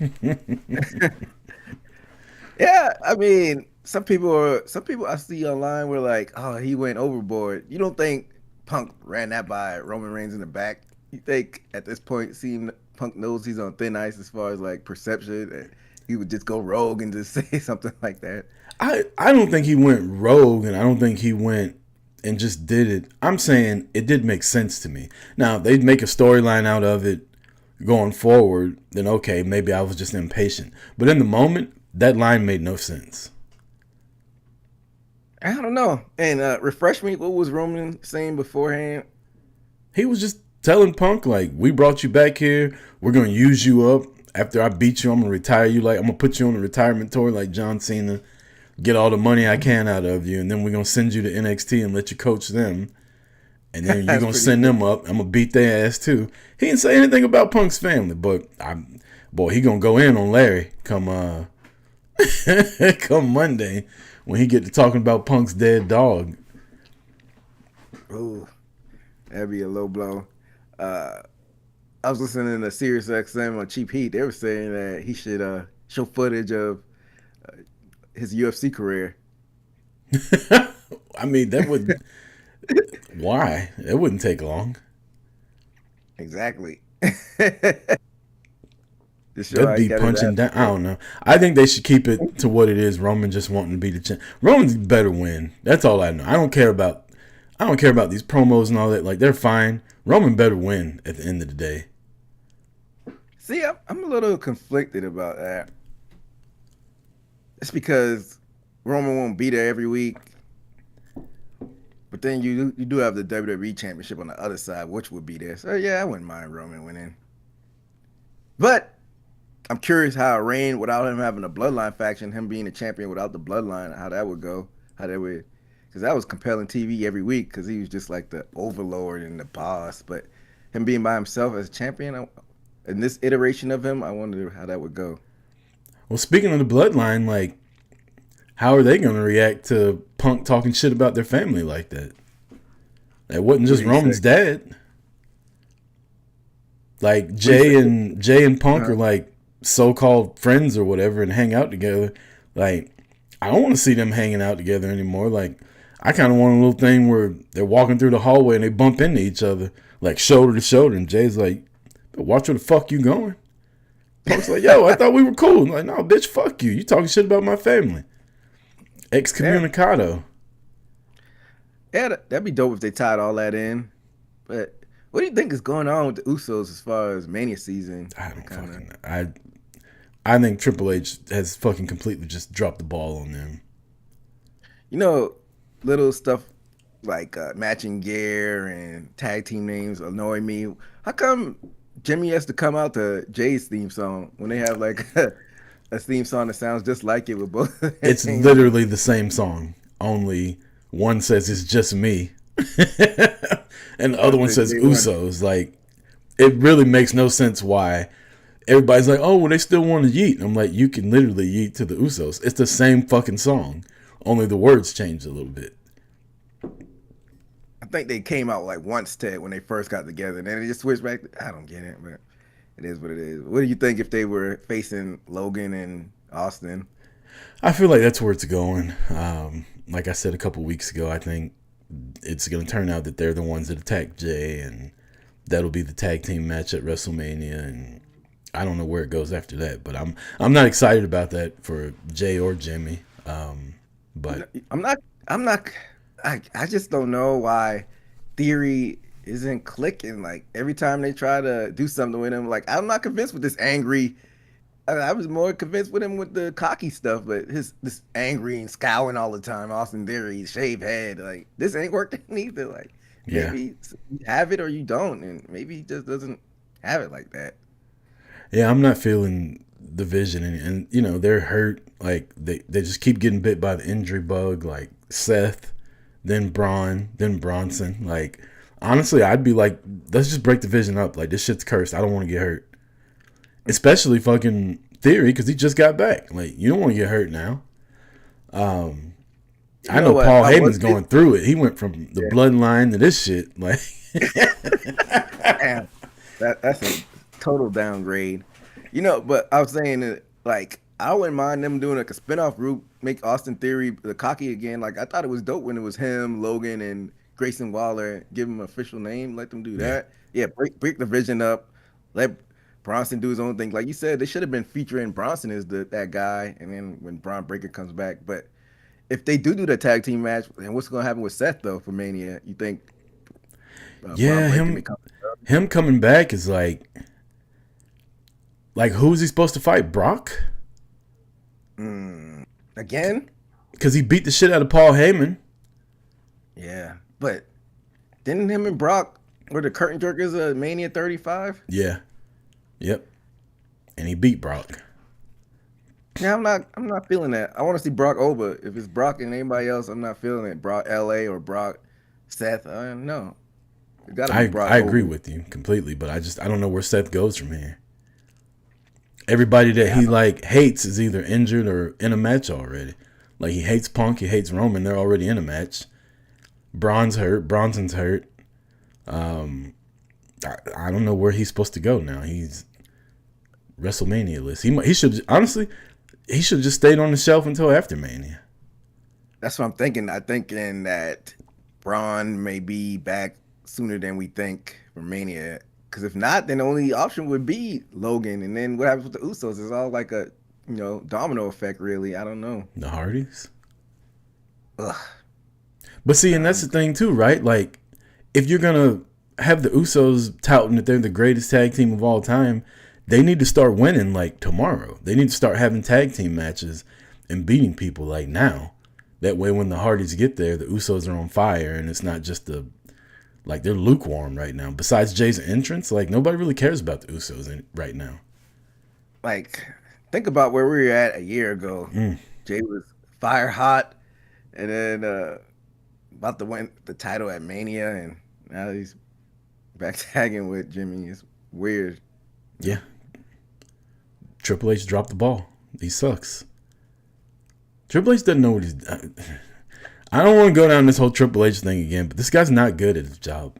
[SPEAKER 3] Yeah, I mean, some people I see online were like, oh, he went overboard. You don't think Punk ran that by Roman Reigns in the back? You think at this point, seeing Punk knows he's on thin ice as far as like perception, and he would just go rogue and just say something like that?
[SPEAKER 2] I don't think he went rogue, and I don't think he went and just did it. I'm saying it did make sense to me. Now, they'd make a storyline out of it going forward, then okay, maybe I was just impatient. But in the moment, that line made no sense.
[SPEAKER 3] I don't know. And refresh me, what was Roman saying beforehand?
[SPEAKER 2] He was just telling Punk, like, we brought you back here. We're going to use you up. After I beat you, I'm going to retire you. Like, I'm going to put you on a retirement tour like John Cena. Get all the money I can out of you. And then we're going to send you to NXT and let you coach them. And then you're going to send them up. I'm going to beat their ass, too. He didn't say anything about Punk's family. But, he going to go in on Larry come Monday when he get to talking about Punk's dead dog.
[SPEAKER 3] Ooh, that'd be a low blow. I was listening to Sirius XM on Cheap Heat. They were saying that he should show footage of his UFC career.
[SPEAKER 2] I mean, that would... Why? It wouldn't take long.
[SPEAKER 3] Exactly.
[SPEAKER 2] That'd be punching down. I don't know. I think they should keep it to what it is. Roman just wanting to be the champ. Roman's better win. That's all I know. I don't care about these promos and all that. Like, they're fine. Roman better win at the end of the day.
[SPEAKER 3] See, I'm a little conflicted about that. It's because Roman won't be there every week. But then you do have the WWE Championship on the other side, which would be there. So, yeah, I wouldn't mind Roman winning. But I'm curious how it reigned without him having a bloodline faction, him being a champion without the bloodline, how that would go, how that would, because that was compelling TV every week because he was just like the overlord and the boss. But him being by himself as champion, in this iteration of him, I wonder how that would go.
[SPEAKER 2] Well, speaking of the bloodline, like, how are they going to react to Punk talking shit about their family like that? That wasn't just Roman's dad. Like Jay and Punk are like so-called friends or whatever and hang out together. Like, I don't want to see them hanging out together anymore. Like, I kind of want a little thing where they're walking through the hallway and they bump into each other, like shoulder to shoulder. And Jay's like, "Watch where the fuck you going." Punk's like, "Yo, I thought we were cool." I'm like, "No, bitch, fuck you. You talking shit about my family." Excommunicado.
[SPEAKER 3] Yeah, that'd be dope if they tied all that in. But what do you think is going on with the Usos as far as Mania season?
[SPEAKER 2] I think Triple H has fucking completely just dropped the ball on them.
[SPEAKER 3] You know, little stuff like matching gear and tag team names annoy me. How come Jimmy has to come out to Jay's theme song when they have like a theme song that sounds just like it with both?
[SPEAKER 2] It's literally the same song, only one says it's just me, and the other one says Usos. Like, it really makes no sense why everybody's like, "Oh, well, they still want to yeet." I'm like, you can literally yeet to the Usos. It's the same fucking song, only the words changed a little bit.
[SPEAKER 3] I think they came out like once, Ted, when they first got together, and then they just switched back. I don't get it, but it is what it is. What do you think if they were facing Logan and Austin?
[SPEAKER 2] I feel like that's where it's going. Like I said a couple weeks ago, I think it's going to turn out that they're the ones that attack Jay, and that'll be the tag team match at WrestleMania. And I don't know where it goes after that, but I'm not excited about that for Jay or Jimmy. But
[SPEAKER 3] I'm not. I just don't know why Theory isn't clicking. Like every time they try to do something with him, like I'm not convinced with this angry. I was more convinced with him with the cocky stuff, but this angry and scowling all the time, Austin Theory, shaved head, like this ain't working either. Like maybe you have it or you don't, and maybe he just doesn't have it like that.
[SPEAKER 2] Yeah, I'm not feeling the vision, and you know they're hurt. Like they just keep getting bit by the injury bug, like Seth, then Braun, then Bronson. Like honestly, I'd be like, let's just break the vision up. Like this shit's cursed. I don't want to get hurt. Especially fucking Theory, because he just got back. Like, you don't want to get hurt now. I know Paul Heyman's going through it. He went from the bloodline to this shit. Like,
[SPEAKER 3] damn, that's a total downgrade. You know, but I was saying that, like, I wouldn't mind them doing like a spinoff route, make Austin Theory the cocky again. Like, I thought it was dope when it was him, Logan, and Grayson Waller. Give him an official name. Let them do that. Yeah, break the vision up. Let Bronson do his own thing. Like you said, they should have been featuring Bronson as that guy, and then when Braun Breaker comes back. But if they do the tag team match, and what's going to happen with Seth though for Mania? You think?
[SPEAKER 2] Him coming back is like who's he supposed to fight? Brock?
[SPEAKER 3] Again?
[SPEAKER 2] Because he beat the shit out of Paul Heyman.
[SPEAKER 3] Yeah, but didn't him and Brock were the curtain jerkers of Mania 35?
[SPEAKER 2] Yeah. Yep. And he beat Brock.
[SPEAKER 3] Yeah, I'm not feeling that. I want to see Brock over. If it's Brock and anybody else, I'm not feeling it. Brock LA or Brock Seth. I don't know.
[SPEAKER 2] I agree with you completely, but I don't know where Seth goes from here. Everybody that he like hates is either injured or in a match already. Like he hates Punk, he hates Roman. They're already in a match. Braun's hurt. Bronson's hurt. I don't know where he's supposed to go now. He's WrestleMania list. He should honestly, he should just stayed on the shelf until after Mania.
[SPEAKER 3] That's what I'm thinking. I'm thinking that Braun may be back sooner than we think for Mania. Because if not, then the only option would be Logan. And then what happens with the Usos? It's all like a domino effect, really. I don't know.
[SPEAKER 2] The Hardys.
[SPEAKER 3] Ugh.
[SPEAKER 2] But see, and that's the thing too, right? Like, if you're gonna have the Usos touting that they're the greatest tag team of all time, they need to start winning like tomorrow. They need to start having tag team matches and beating people like now. That way when the Hardys get there, the Usos are on fire and it's not just like they're lukewarm right now. Besides Jay's entrance, like nobody really cares about the Usos right now.
[SPEAKER 3] like, think about where we were at a year ago. Jay was fire hot, and then about to win the title at Mania, and now he's back tagging with Jimmy. It's weird.
[SPEAKER 2] Yeah. Triple H dropped the ball. He sucks. Triple H doesn't know what he's. I don't want to go down this whole Triple H thing again, but this guy's not good at his job.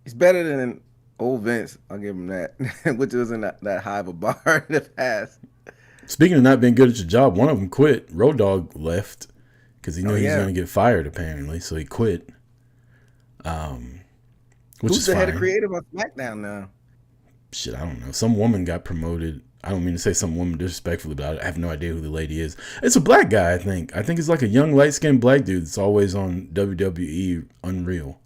[SPEAKER 3] He's better than old Vince. I'll give him that, which wasn't that high of a bar in the past.
[SPEAKER 2] Speaking of not being good at your job, one of them quit. Road Dogg left because he knew he was going to get fired, apparently, so he quit. Which
[SPEAKER 3] Who's
[SPEAKER 2] is
[SPEAKER 3] the
[SPEAKER 2] fine.
[SPEAKER 3] head of creative on SmackDown now?
[SPEAKER 2] Shit, I don't know. Some woman got promoted. I don't mean to say some woman disrespectfully, but I have no idea who the lady is. It's a black guy, I think. I think it's like a young, light-skinned black dude that's always on WWE Unreal.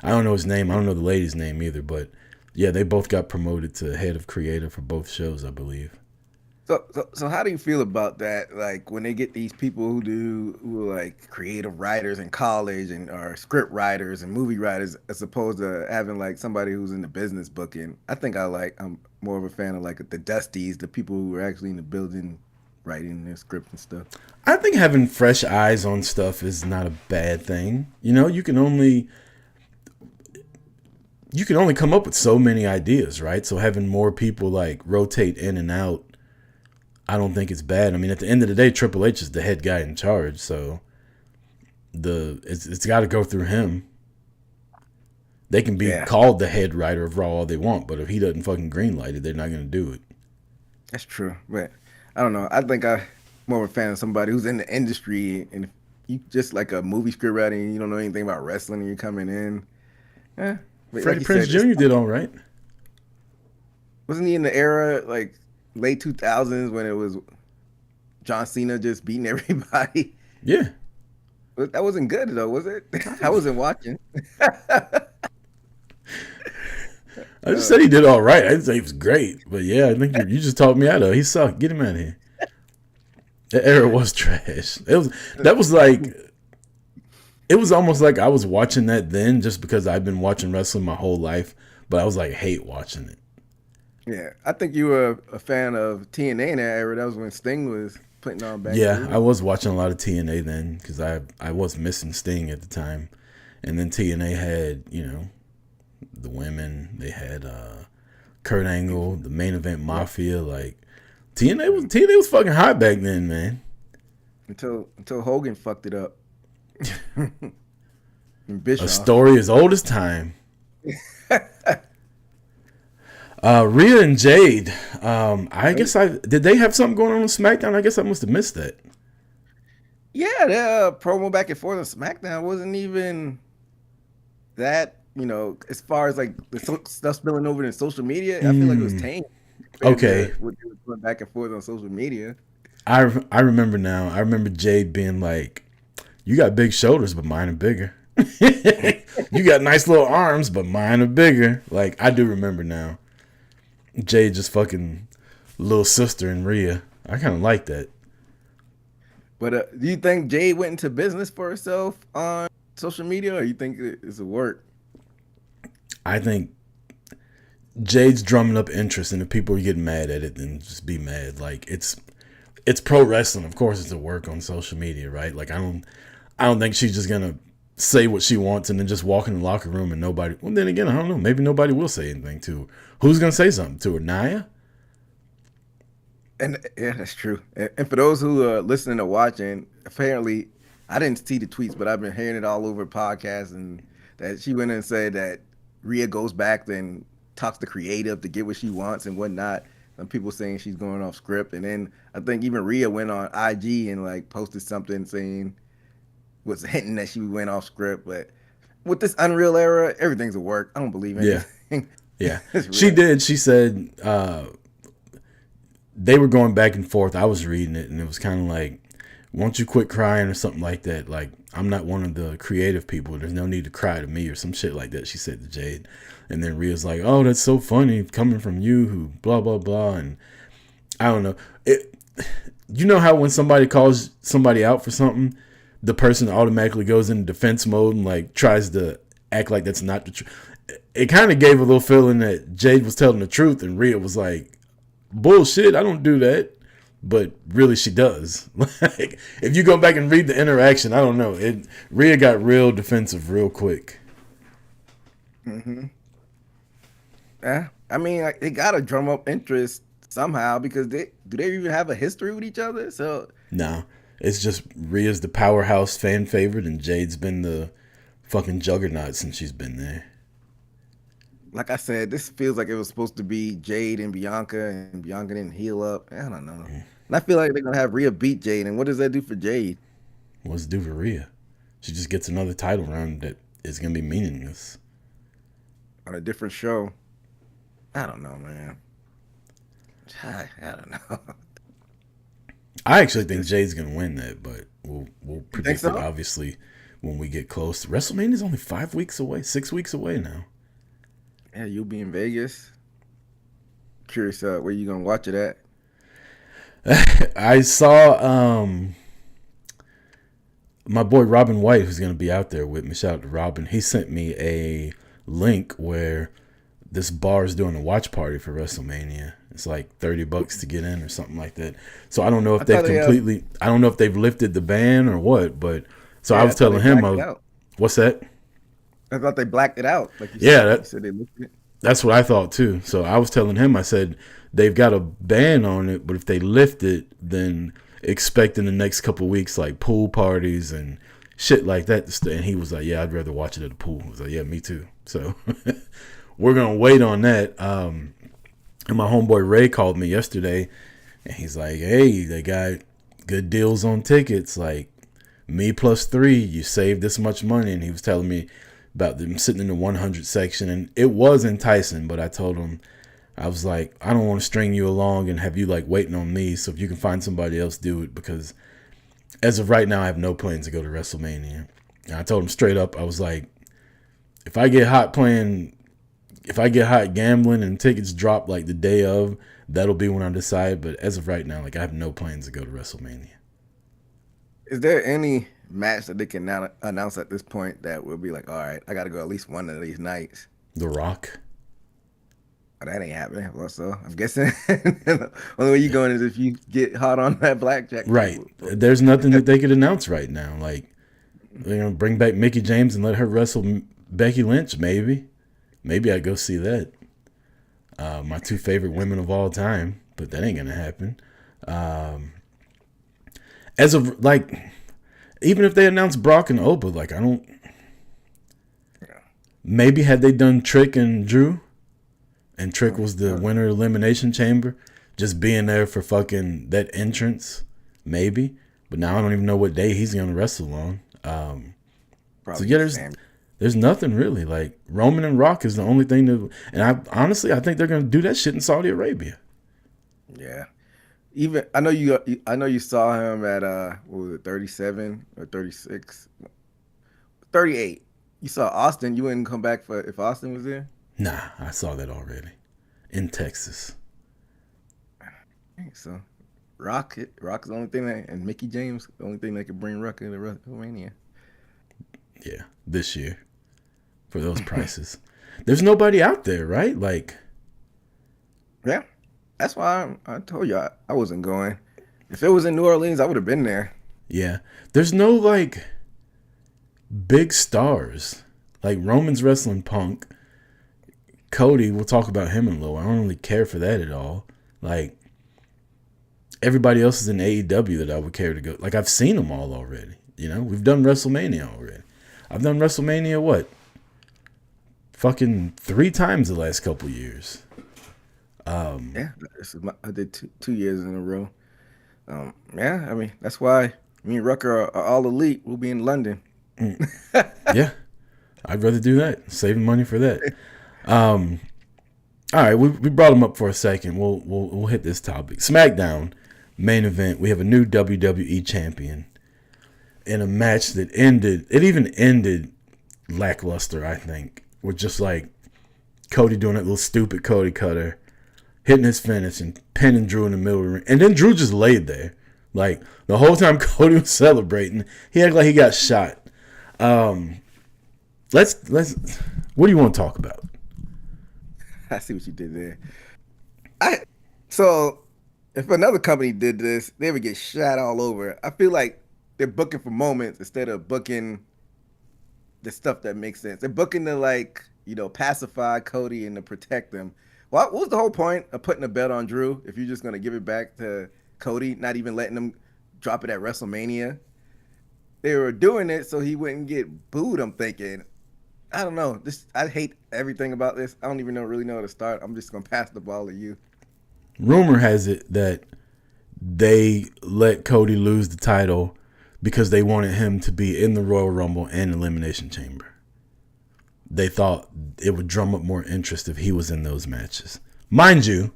[SPEAKER 2] I don't know his name. I don't know the lady's name either, but yeah, they both got promoted to head of creative for both shows, I believe.
[SPEAKER 3] So how do you feel about that? Like when they get these people who are like creative writers in college and are script writers and movie writers, as opposed to having like somebody who's in the business booking. I'm more of a fan of like the Dusties, the people who are actually in the building writing their script and stuff.
[SPEAKER 2] I think having fresh eyes on stuff is not a bad thing. You know, you can only come up with so many ideas, right? So having more people like rotate in and out, I don't think it's bad. I mean, at the end of the day, Triple H is the head guy in charge, so it's got to go through him. They can be called the head writer of Raw all they want, but if he doesn't fucking greenlight it, they're not going to do it.
[SPEAKER 3] That's true, but I don't know. I think I'm more of a fan of somebody who's in the industry, and if you just like a movie script writer and you don't know anything about wrestling and you're coming in.
[SPEAKER 2] Freddie Prinze Jr. did all right.
[SPEAKER 3] Wasn't he in the era like late 2000s when it was John Cena just beating everybody?
[SPEAKER 2] Yeah.
[SPEAKER 3] That wasn't good though, was it? I wasn't watching.
[SPEAKER 2] I just said he did all right. I didn't say he was great, but yeah, I think you just talked me out of it. He sucked. Get him out of here. That era was trash. It was almost like I was watching that then just because I've been watching wrestling my whole life, but I was like hate watching it.
[SPEAKER 3] Yeah, I think you were a fan of TNA in that era. That was when Sting was putting on back.
[SPEAKER 2] Yeah, I was watching a lot of TNA then because I was missing Sting at the time, and then TNA had the women. They had Kurt Angle, the Main Event Mafia. Like TNA was fucking hot back then, man.
[SPEAKER 3] Until Hogan fucked it up. A
[SPEAKER 2] story as old as time. Rhea and Jade. Did they have something going on SmackDown? I guess I must have missed that.
[SPEAKER 3] Yeah, the promo back and forth on SmackDown wasn't even that. As far as like the stuff spilling over in social media, I feel like it was tame.
[SPEAKER 2] Okay.
[SPEAKER 3] What they were going back and forth on social media.
[SPEAKER 2] I remember now. I remember Jade being like, "You got big shoulders, but mine are bigger. You got nice little arms, but mine are bigger." Like I do remember now. Jade just fucking little sister and Rhea. I kind of like that.
[SPEAKER 3] But do you think Jade went into business for herself on social media, or you think it's a work?
[SPEAKER 2] I think Jade's drumming up interest, and if people are getting mad at it, then just be mad. Like it's pro wrestling. Of course, it's a work on social media, right? Like I don't think she's just gonna say what she wants and then just walk in the locker room and nobody. Well, then again, I don't know. Maybe nobody will say anything to her. Who's gonna say something to her? Nia?
[SPEAKER 3] And yeah, that's true. And for those who are listening or watching, apparently, I didn't see the tweets, but I've been hearing it all over podcasts, and that she went in and said that Rhea goes back and talks to creative to get what she wants and whatnot. Some people saying she's going off script, and then I think even Rhea went on IG and like posted something saying, was hinting that she went off script. But with this Unreal era, everything's a work. I don't believe anything.
[SPEAKER 2] Yeah. She did. She said they were going back and forth. I was reading it, and it was kind of like, won't you quit crying or something like that? Like, I'm not one of the creative people. There's no need to cry to me or some shit like that, she said to Jade. And then Rhea's like, oh, that's so funny coming from you who blah, blah, blah. And I don't know. You know how when somebody calls somebody out for something, the person automatically goes into defense mode and like tries to act like that's not the truth. it kind of gave a little feeling that Jade was telling the truth, and Rhea was like, "Bullshit, I don't do that." But really, she does. Like, if you go back and read the interaction, I don't know. Rhea got real defensive real quick.
[SPEAKER 3] Yeah, I mean, like, they gotta drum up interest somehow because do they even have a history with each other? So
[SPEAKER 2] No, it's just Rhea's the powerhouse fan favorite, and Jade's been the fucking juggernaut since she's been there.
[SPEAKER 3] like I said, this feels like it was supposed to be Jade and Bianca didn't heal up. I don't know. And I feel like they're gonna have Rhea beat Jade, and what does that do for Jade?
[SPEAKER 2] What's it do for Rhea? She just gets another title run that is gonna be meaningless.
[SPEAKER 3] On a different show. I don't know, man. I don't know.
[SPEAKER 2] I actually think Jade's gonna win that, but we'll predict
[SPEAKER 3] so?
[SPEAKER 2] it obviously when we get close. WrestleMania is only 5 weeks away, 6 weeks away now.
[SPEAKER 3] Yeah, you'll be in Vegas. Curious where you gonna watch it at?
[SPEAKER 2] I saw my boy Robin White, who's gonna be out there with me. Shout out to Robin. He sent me a link where this bar is doing a watch party for WrestleMania. It's like $30 to get in or something like that. So I don't know if I don't know if they've lifted the ban or what, but so I was telling him, what's that?
[SPEAKER 3] I thought they blacked it out. Like you said they lifted it.
[SPEAKER 2] That's what I thought too. So I was telling him, I said, they've got a ban on it, but if they lift it, then expect in the next couple of weeks, like pool parties and shit like that. And he was like, yeah, I'd rather watch it at a pool. I was like, yeah, me too. So we're going to wait on that. And my homeboy Ray called me yesterday and he's like, hey, they got good deals on tickets. Like me plus 3, you save this much money. And he was telling me about them sitting in the 100 section, and it was enticing, but I told him, I was like, I don't want to string you along and have you like waiting on me. So if you can find somebody else, do it, because as of right now, I have no plans to go to WrestleMania. And I told him straight up, I was like, if I get hot gambling and tickets drop like the day of, that'll be when I decide. But as of right now, like I have no plans to go to WrestleMania.
[SPEAKER 3] Is there any match that they can now announce at this point that will be like, all right, I got to go at least one of these nights?
[SPEAKER 2] The Rock.
[SPEAKER 3] Oh, that ain't happening. Well, so I'm guessing the only way you going is if you get hot on that blackjack.
[SPEAKER 2] Right. There's nothing that they could announce right now. Like, they're going to bring back Mickie James and let her wrestle Becky Lynch, maybe. Maybe I'd go see that. My 2 favorite women of all time, but that ain't going to happen. As of, like, even if they announce Brock and Oprah, like, I don't... Maybe had they done Trick and Drew, and Trick was the winner Elimination Chamber, just being there for fucking that entrance, maybe. But now I don't even know what day he's going to wrestle on. So, yeah, there's nothing really. Like, Roman and Rock is the only thing that... And I think they're going to do that shit in Saudi Arabia.
[SPEAKER 3] Yeah. Even I know you saw him at what was it, 37 or 36, 38. You saw Austin. You wouldn't come back for if Austin was there?
[SPEAKER 2] Nah, I saw that already in Texas.
[SPEAKER 3] So Rock's the only thing and Mickie James the only thing that could bring Rucker to WrestleMania.
[SPEAKER 2] Yeah, this year for those prices. There's nobody out there, right? Like,
[SPEAKER 3] yeah. That's why I told you I wasn't going. If it was in New Orleans, I would have been there.
[SPEAKER 2] Yeah. There's no, like, big stars. Like, Roman's wrestling Punk. Cody, we'll talk about him in a little. I don't really care for that at all. Like, everybody else is in AEW that I would care to go. Like, I've seen them all already. You know? We've done WrestleMania already. I've done WrestleMania, what? Fucking 3 times the last couple years.
[SPEAKER 3] Yeah, I did 2 years in a row. Yeah, I mean, that's why me and Rucker are all elite. We'll be in London.
[SPEAKER 2] Yeah, I'd rather do that. Saving money for that. All right, we brought him up for a second. We'll hit this topic. SmackDown main event. We have a new WWE champion in a match that ended. It even ended lackluster, I think. With just like Cody doing that little stupid Cody cutter, hitting his finish and pinning Drew in the middle of the ring. And then Drew just laid there. Like, the whole time Cody was celebrating, he acted like he got shot. let's. What do you want to talk about?
[SPEAKER 3] I see what you did there. So if another company did this, they would get shot all over. I feel like they're booking for moments instead of booking the stuff that makes sense. They're booking to pacify Cody and to protect them. What was the whole point of putting a belt on Drew if you're just gonna give it back to Cody, not even letting him drop it at WrestleMania? They were doing it so he wouldn't get booed. I'm thinking, I don't know. I hate everything about this. I don't even really know where to start. I'm just gonna pass the ball to you.
[SPEAKER 2] Rumor has it that they let Cody lose the title because they wanted him to be in the Royal Rumble and Elimination Chamber. They thought it would drum up more interest if he was in those matches. Mind you,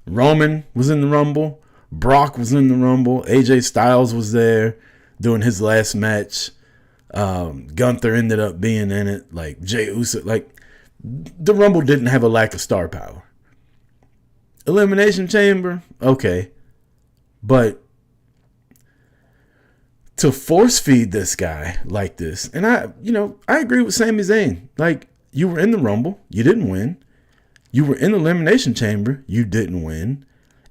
[SPEAKER 2] Roman was in the Rumble. Brock was in the Rumble. AJ Styles was there doing his last match. Gunther ended up being in it. Like Jey Uso. Like, the Rumble didn't have a lack of star power. Elimination Chamber, okay. But to force feed this guy like this, and I agree with Sami Zayn. Like, you were in the Rumble, you didn't win. You were in the Elimination Chamber, you didn't win.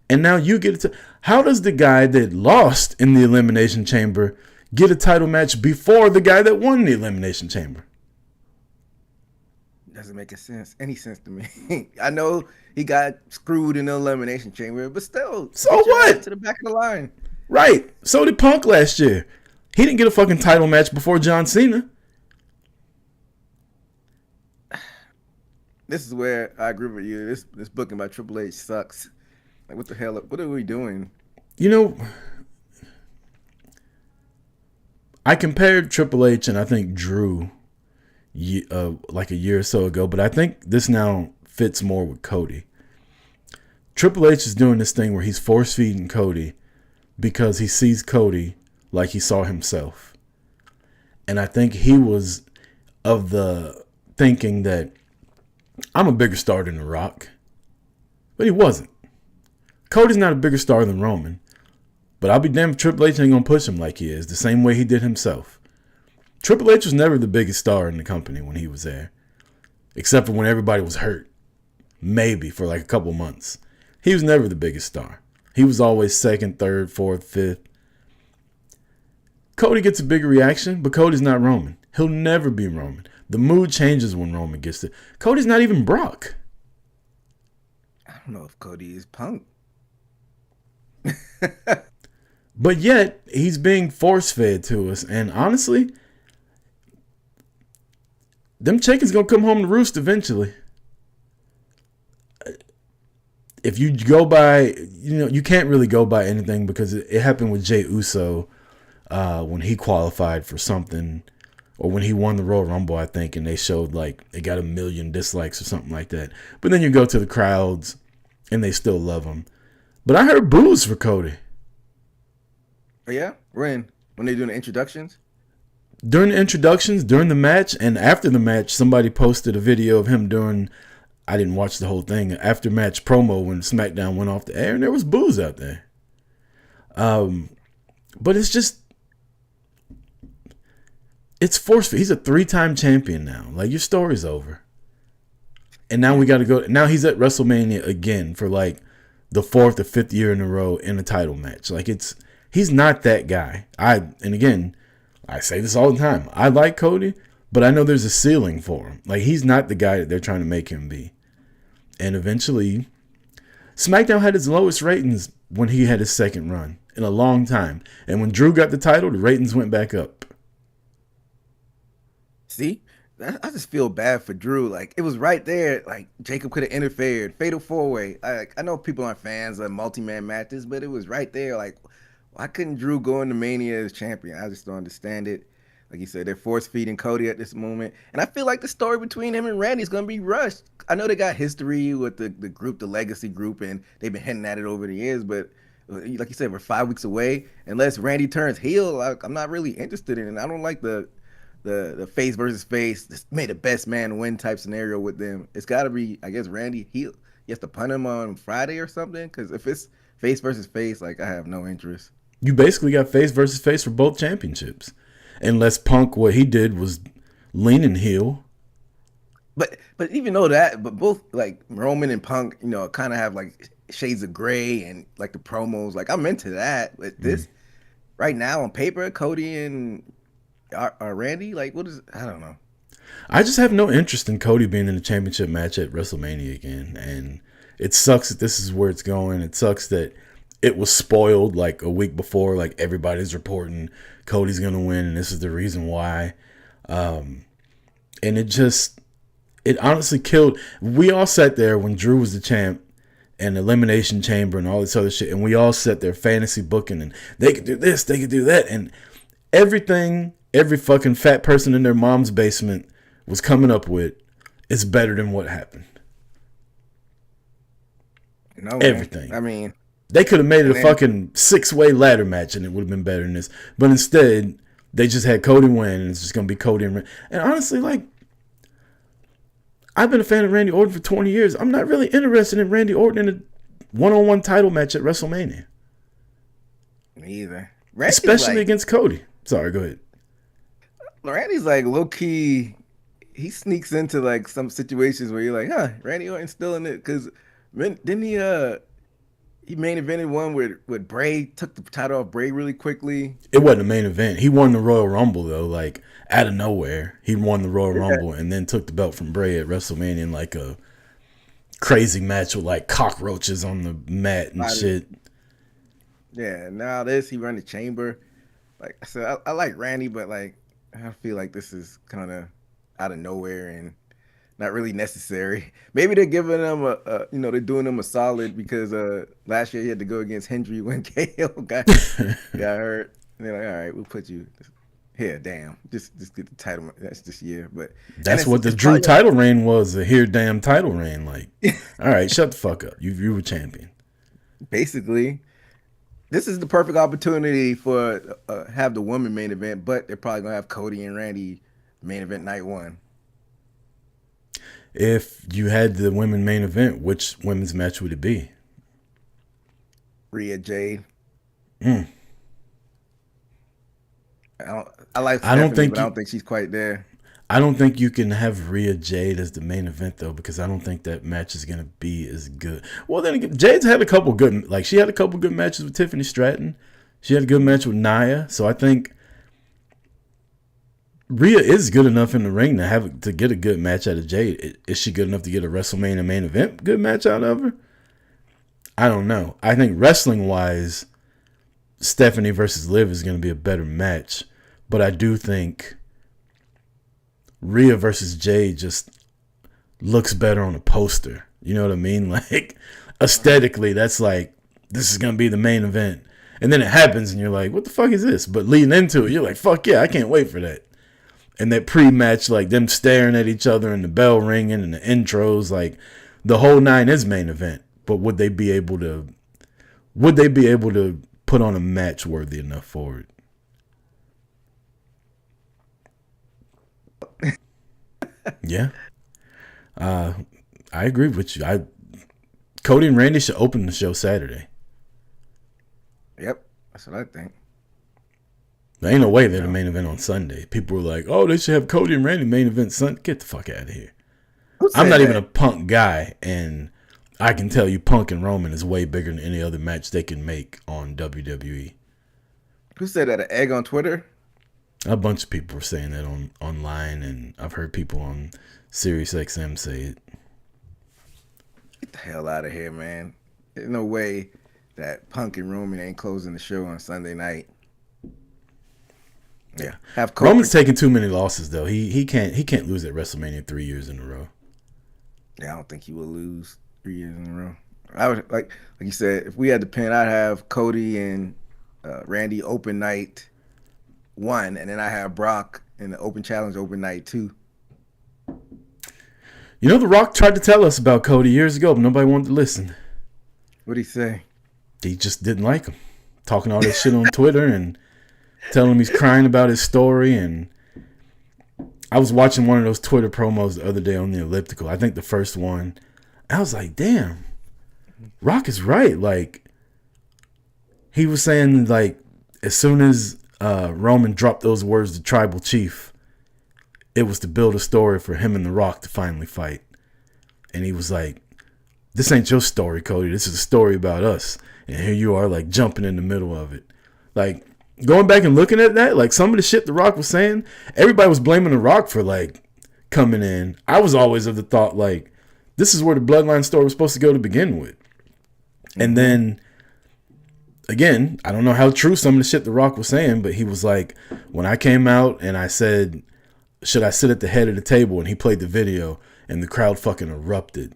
[SPEAKER 2] And now you get it. How does the guy that lost in the Elimination Chamber get a title match before the guy that won the Elimination Chamber?
[SPEAKER 3] Doesn't make any sense to me. I know he got screwed in the Elimination Chamber, but still.
[SPEAKER 2] So what?
[SPEAKER 3] To the back of the line.
[SPEAKER 2] Right. So did Punk last year. He didn't get a fucking title match before John Cena.
[SPEAKER 3] This is where I agree with you. This booking by Triple H sucks. Like, what the hell? What are we doing?
[SPEAKER 2] I compared Triple H and I think Drew like a year or so ago, but I think this now fits more with Cody. Triple H is doing this thing where he's force feeding Cody because he sees Cody like he saw himself. And I think he was of the thinking that I'm a bigger star than The Rock. But he wasn't. Cody's not a bigger star than Roman. But I'll be damned if Triple H ain't going to push him like he is, the same way he did himself. Triple H was never the biggest star in the company when he was there. Except for when everybody was hurt. Maybe for like a couple months. He was never the biggest star. He was always second, third, fourth, fifth. Cody gets a bigger reaction, but Cody's not Roman. He'll never be Roman. The mood changes when Roman gets it. Cody's not even Brock.
[SPEAKER 3] I don't know if Cody is Punk.
[SPEAKER 2] But yet, he's being force-fed to us. And honestly, them chickens gonna come home to roost eventually. If you go by, you can't really go by anything because it happened with Jey Uso when he qualified for something, or when he won the Royal Rumble, I think, and they showed like it got 1 million dislikes or something like that. But then you go to the crowds and they still love him. But I heard boos for Cody.
[SPEAKER 3] Oh, yeah? When they doing the introductions?
[SPEAKER 2] During the introductions, during the match, and after the match, somebody posted a video of him doing, I didn't watch the whole thing, after match promo when SmackDown went off the air, and there was boos out there. But it's just, it's forceful. He's a 3-time champion now. Like, your story's over. And now we got to go, now he's at WrestleMania again for like the 4th or 5th year in a row in a title match. Like, he's not that guy. And again, I say this all the time. I like Cody, but I know there's a ceiling for him. Like, he's not the guy that they're trying to make him be. And eventually, SmackDown had its lowest ratings when he had his second run in a long time. And when Drew got the title, the ratings went back up.
[SPEAKER 3] See? I just feel bad for Drew. Like, it was right there. Like, Jacob could have interfered. Fatal 4-way. I know people aren't fans of multi-man matches, but it was right there. Like, why couldn't Drew go into Mania as champion? I just don't understand it. Like you said, they're force-feeding Cody at this moment. And I feel like the story between him and Randy is going to be rushed. I know they got history with the group, the Legacy group, and they've been hinting at it over the years. But like you said, we're 5 weeks away. Unless Randy turns heel, I'm not really interested in it. I don't like the face versus face, this may the best man win type scenario with them. It's got to be, I guess, Randy heel. You have to punt him on Friday or something. Because if it's face versus face, like, I have no interest. You
[SPEAKER 2] basically got face versus face for both championships. Unless Punk, what he did was leaning heel.
[SPEAKER 3] But even though that, but both like Roman and Punk, kind of have like shades of gray and like the promos. Like I'm into that. But this right now on paper, Cody and Randy, like what is? I don't know.
[SPEAKER 2] I just have no interest in Cody being in a championship match at WrestleMania again, and it sucks that this is where it's going. It sucks that it was spoiled like a week before. Like everybody's reporting Cody's gonna win, and this is the reason why. And it honestly killed. We all sat there when Drew was the champ and Elimination Chamber and all this other shit, and we all sat there fantasy booking, and they could do this, they could do that, and everything every fucking fat person in their mom's basement was coming up with is better than what happened.
[SPEAKER 3] No,
[SPEAKER 2] everything.
[SPEAKER 3] Man. I mean,
[SPEAKER 2] they could have made it a fucking 6-way ladder match and it would have been better than this. But instead, they just had Cody win and it's just going to be Cody and Randy. And honestly, like, I've been a fan of Randy Orton for 20 years. I'm not really interested in Randy Orton in a one-on-one title match at WrestleMania.
[SPEAKER 3] Me either.
[SPEAKER 2] Especially against Cody. Sorry, go ahead.
[SPEAKER 3] Randy's like low-key, he sneaks into like some situations where you're like, huh, Randy Orton's still in it. Because didn't he main evented one with Bray, took the title off Bray really quickly.
[SPEAKER 2] It wasn't a main event. He won the Royal Rumble, though, like, out of nowhere. He won the Royal Rumble and then took the belt from Bray at WrestleMania in, like, a crazy match with, like, cockroaches on the mat and shit.
[SPEAKER 3] Yeah, now he run the chamber. Like I said, I like Randy, but, like, I feel like this is kind of out of nowhere and not really necessary. Maybe they're giving him they're doing him a solid because last year he had to go against Hendry when KO got hurt. And they're like, all right, we'll put you here. Damn, just get the title. That's this year, but
[SPEAKER 2] that's what the Drew title reign was. A here damn title reign. Like, all right, shut the fuck up. You were champion.
[SPEAKER 3] Basically, this is the perfect opportunity for have the women main event, but they're probably gonna have Cody and Randy main event night one.
[SPEAKER 2] If you had the women main event, which women's match would it be?
[SPEAKER 3] Rhea Jade.
[SPEAKER 2] Mm.
[SPEAKER 3] I like Stephanie, but I don't think she's quite there.
[SPEAKER 2] I don't think you can have Rhea Jade as the main event though, because I don't think that match is gonna be as good. Well, then again, Jade's had a couple good, like she had a couple good matches with Tiffany Stratton. She had a good match with Nia, so I think Rhea is good enough in the ring to get a good match out of Jade. Is she good enough to get a WrestleMania main event good match out of her? I don't know. I think wrestling wise, Stephanie versus Liv is going to be a better match, but I do think Rhea versus Jade just looks better on a poster. You know what I mean? Like aesthetically, that's like this is going to be the main event, and then it happens, and you're like, "What the fuck is this?" But leading into it, you're like, "Fuck yeah, I can't wait for that." And that pre-match, like them staring at each other and the bell ringing and the intros, like the whole nine is main event. But would they be able to put on a match worthy enough for it? Yeah. I agree with you. Cody and Randy should open the show Saturday.
[SPEAKER 3] Yep. That's what I think.
[SPEAKER 2] There ain't no way they're the main event on Sunday. People were like, oh, they should have Cody and Randy main event Sunday. Get the fuck out of here. I'm not even a Punk guy, and I can tell you Punk and Roman is way bigger than any other match they can make on WWE.
[SPEAKER 3] Who said that? An egg on Twitter?
[SPEAKER 2] A bunch of people were saying that online, and I've heard people on SiriusXM say it.
[SPEAKER 3] Get the hell out of here, man. There's no way that Punk and Roman ain't closing the show on Sunday night. Yeah,
[SPEAKER 2] Roman's taking too many losses though. He can't lose at WrestleMania 3 years in a row.
[SPEAKER 3] Yeah, I don't think he will lose 3 years in a row. I would like you said, if we had the pin, I'd have Cody and Randy open night 1, and then I have Brock in the open challenge open night 2.
[SPEAKER 2] You know, The Rock tried to tell us about Cody years ago, but nobody wanted to listen.
[SPEAKER 3] What'd he say?
[SPEAKER 2] He just didn't like him, talking all that shit on Twitter and telling him he's crying about his story. And I was watching one of those Twitter promos the other day on the elliptical. I think the first one. I was like, damn, Rock is right. Like, he was saying, like, as soon as Roman dropped those words to Tribal Chief, it was to build a story for him and The Rock to finally fight. And he was like, this ain't your story, Cody. This is a story about us. And here you are, like, jumping in the middle of it. Like, going back and looking at that, like, some of the shit The Rock was saying, everybody was blaming The Rock for, like, coming in. I was always of the thought, like, this is where the Bloodline story was supposed to go to begin with. And then, again, I don't know how true some of the shit The Rock was saying, but he was like, when I came out and I said, should I sit at the head of the table? And he played the video and the crowd fucking erupted.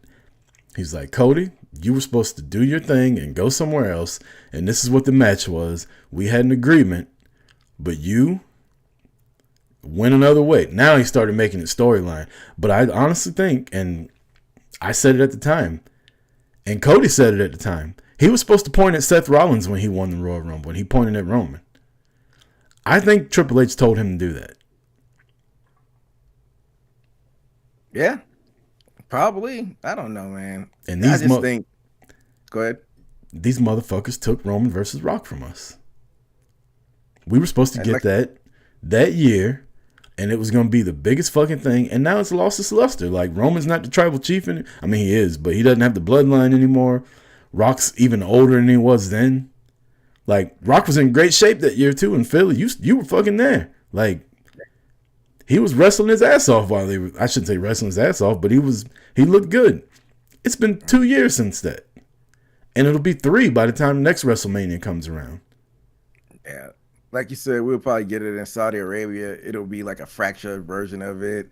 [SPEAKER 2] He's like, Cody, you were supposed to do your thing and go somewhere else. And this is what the match was. We had an agreement, but you went another way. Now he started making it storyline. But I honestly think, and I said it at the time, and Cody said it at the time, he was supposed to point at Seth Rollins when he won the Royal Rumble, and he pointed at Roman. I think Triple H told him to do that.
[SPEAKER 3] Yeah, probably. I don't know, man.
[SPEAKER 2] And
[SPEAKER 3] I just think. Go ahead.
[SPEAKER 2] These motherfuckers took Roman versus Rock from us. We were supposed to get that year, and it was going to be the biggest fucking thing. And now it's lost its luster. Like, Roman's not the tribal chief. I mean, he is, but he doesn't have the bloodline anymore. Rock's even older than he was then. Like, Rock was in great shape that year, too, in Philly. You were fucking there. Like, he was wrestling his ass off while they were, I shouldn't say wrestling his ass off, but he looked good. It's been 2 years since that. And it'll be 3 by the time the next WrestleMania comes around.
[SPEAKER 3] Yeah. Like you said, we'll probably get it in Saudi Arabia. It'll be like a fractured version of it.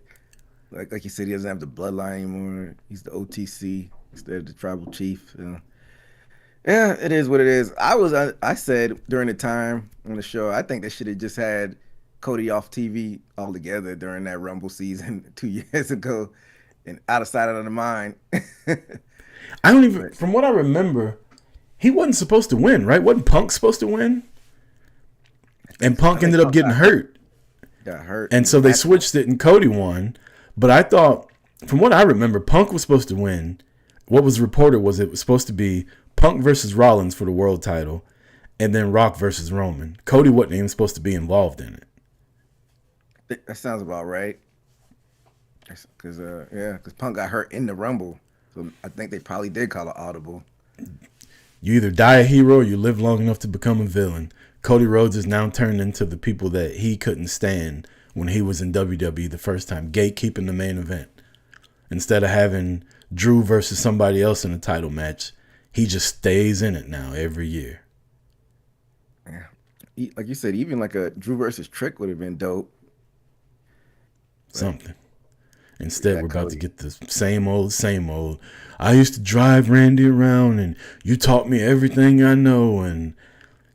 [SPEAKER 3] Like you said, he doesn't have the bloodline anymore. He's the OTC instead of the tribal chief. Yeah, it is what it is. I said during the time on the show, I think they should have just had Cody off TV altogether during that Rumble season 2 years ago, and out of sight, out of mind.
[SPEAKER 2] I don't even, from what I remember, he wasn't supposed to win, right? Wasn't Punk supposed to win? And Punk ended up getting hurt.
[SPEAKER 3] Got hurt.
[SPEAKER 2] And so they switched it and Cody won. But I thought, from what I remember, Punk was supposed to win. What was reported was it was supposed to be Punk versus Rollins for the world title, and then Rock versus Roman. Cody wasn't even supposed to be involved in it.
[SPEAKER 3] That sounds about right. Because Punk got hurt in the Rumble. So I think they probably did call it audible.
[SPEAKER 2] You either die a hero or you live long enough to become a villain. Cody Rhodes is now turned into the people that he couldn't stand when he was in WWE the first time, gatekeeping the main event. Instead of having Drew versus somebody else in a title match, he just stays in it now every year.
[SPEAKER 3] Yeah. Like you said, even like a Drew versus Trick would have been dope.
[SPEAKER 2] Something. Instead, we're about to get the same old. I used to drive Randy around, and you taught me everything I know, and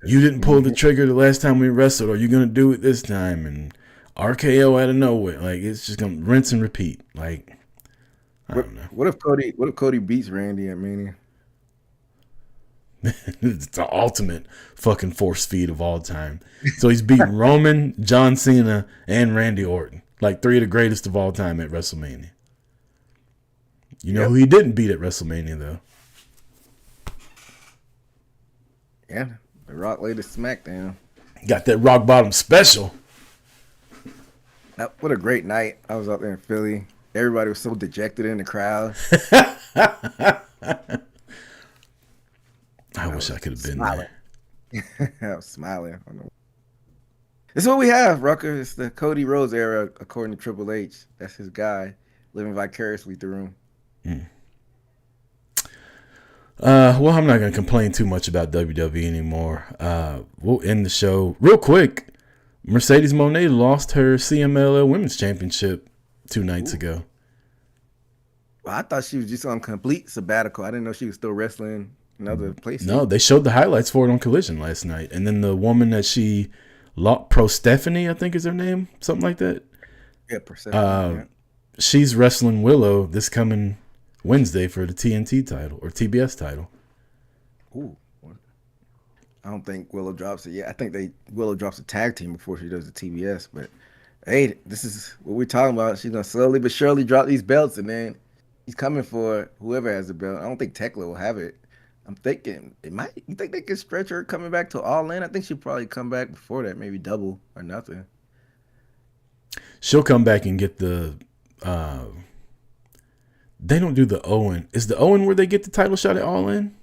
[SPEAKER 2] you didn't pull the trigger the last time we wrestled, or you're going to do it this time, and RKO out of nowhere. Like, it's just going to rinse and repeat. Like, I don't know.
[SPEAKER 3] What if Cody beats Randy at Mania?
[SPEAKER 2] It's the ultimate fucking force feed of all time. So he's beating Roman, John Cena, and Randy Orton. Like 3 of the greatest of all time at WrestleMania. You know who he didn't beat at WrestleMania, though?
[SPEAKER 3] Yeah, The Rock laid a smackdown.
[SPEAKER 2] Got that rock bottom special.
[SPEAKER 3] What a great night. I was out there in Philly. Everybody was so dejected in the crowd.
[SPEAKER 2] I wish I could have been
[SPEAKER 3] there. I was smiling. This is what we have, Rucker. It's the Cody Rhodes era, according to Triple H. That's his guy, living vicariously through him.
[SPEAKER 2] Well, I'm not going to complain too much about WWE anymore. We'll end the show real quick. Mercedes Moné lost her CMLL Women's Championship 2 nights ago.
[SPEAKER 3] Well, I thought she was just on complete sabbatical. I didn't know she was still wrestling in other places.
[SPEAKER 2] No, they showed the highlights for it on Collision last night. And then the woman that she Pro Stephanie, I think is her name, something like that.
[SPEAKER 3] Yeah, Persephone.
[SPEAKER 2] She's wrestling Willow this coming Wednesday for the TNT title or TBS title.
[SPEAKER 3] Ooh, I don't think Willow drops it yet. I think Willow drops a tag team before she does the TBS. But hey, this is what we're talking about. She's gonna slowly but surely drop these belts, and then he's coming for whoever has the belt. I don't think Tekla will have it. I'm thinking it might. You think they could stretch her coming back to All In? I think she'll probably come back before that, maybe double or nothing.
[SPEAKER 2] she'll come back and get the. They don't do the Owen. Is the Owen where they get the title shot at All In?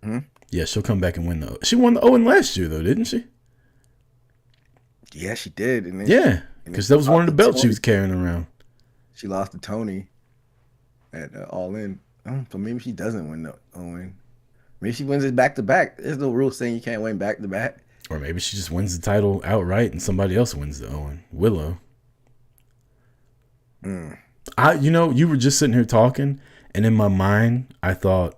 [SPEAKER 3] Hmm?
[SPEAKER 2] Yeah, she'll come back and win the. She won the Owen last year though, didn't she?
[SPEAKER 3] Yeah, she did. And then
[SPEAKER 2] Yeah, because that was one of the belts she was carrying around.
[SPEAKER 3] She lost to Tony at All In. So maybe she doesn't win the Owen. Maybe she wins it back to back. There's no rule saying you can't win back to back.
[SPEAKER 2] Or maybe she just wins the title outright and somebody else wins the Owen. Willow. You were just sitting here talking, and in my mind, I thought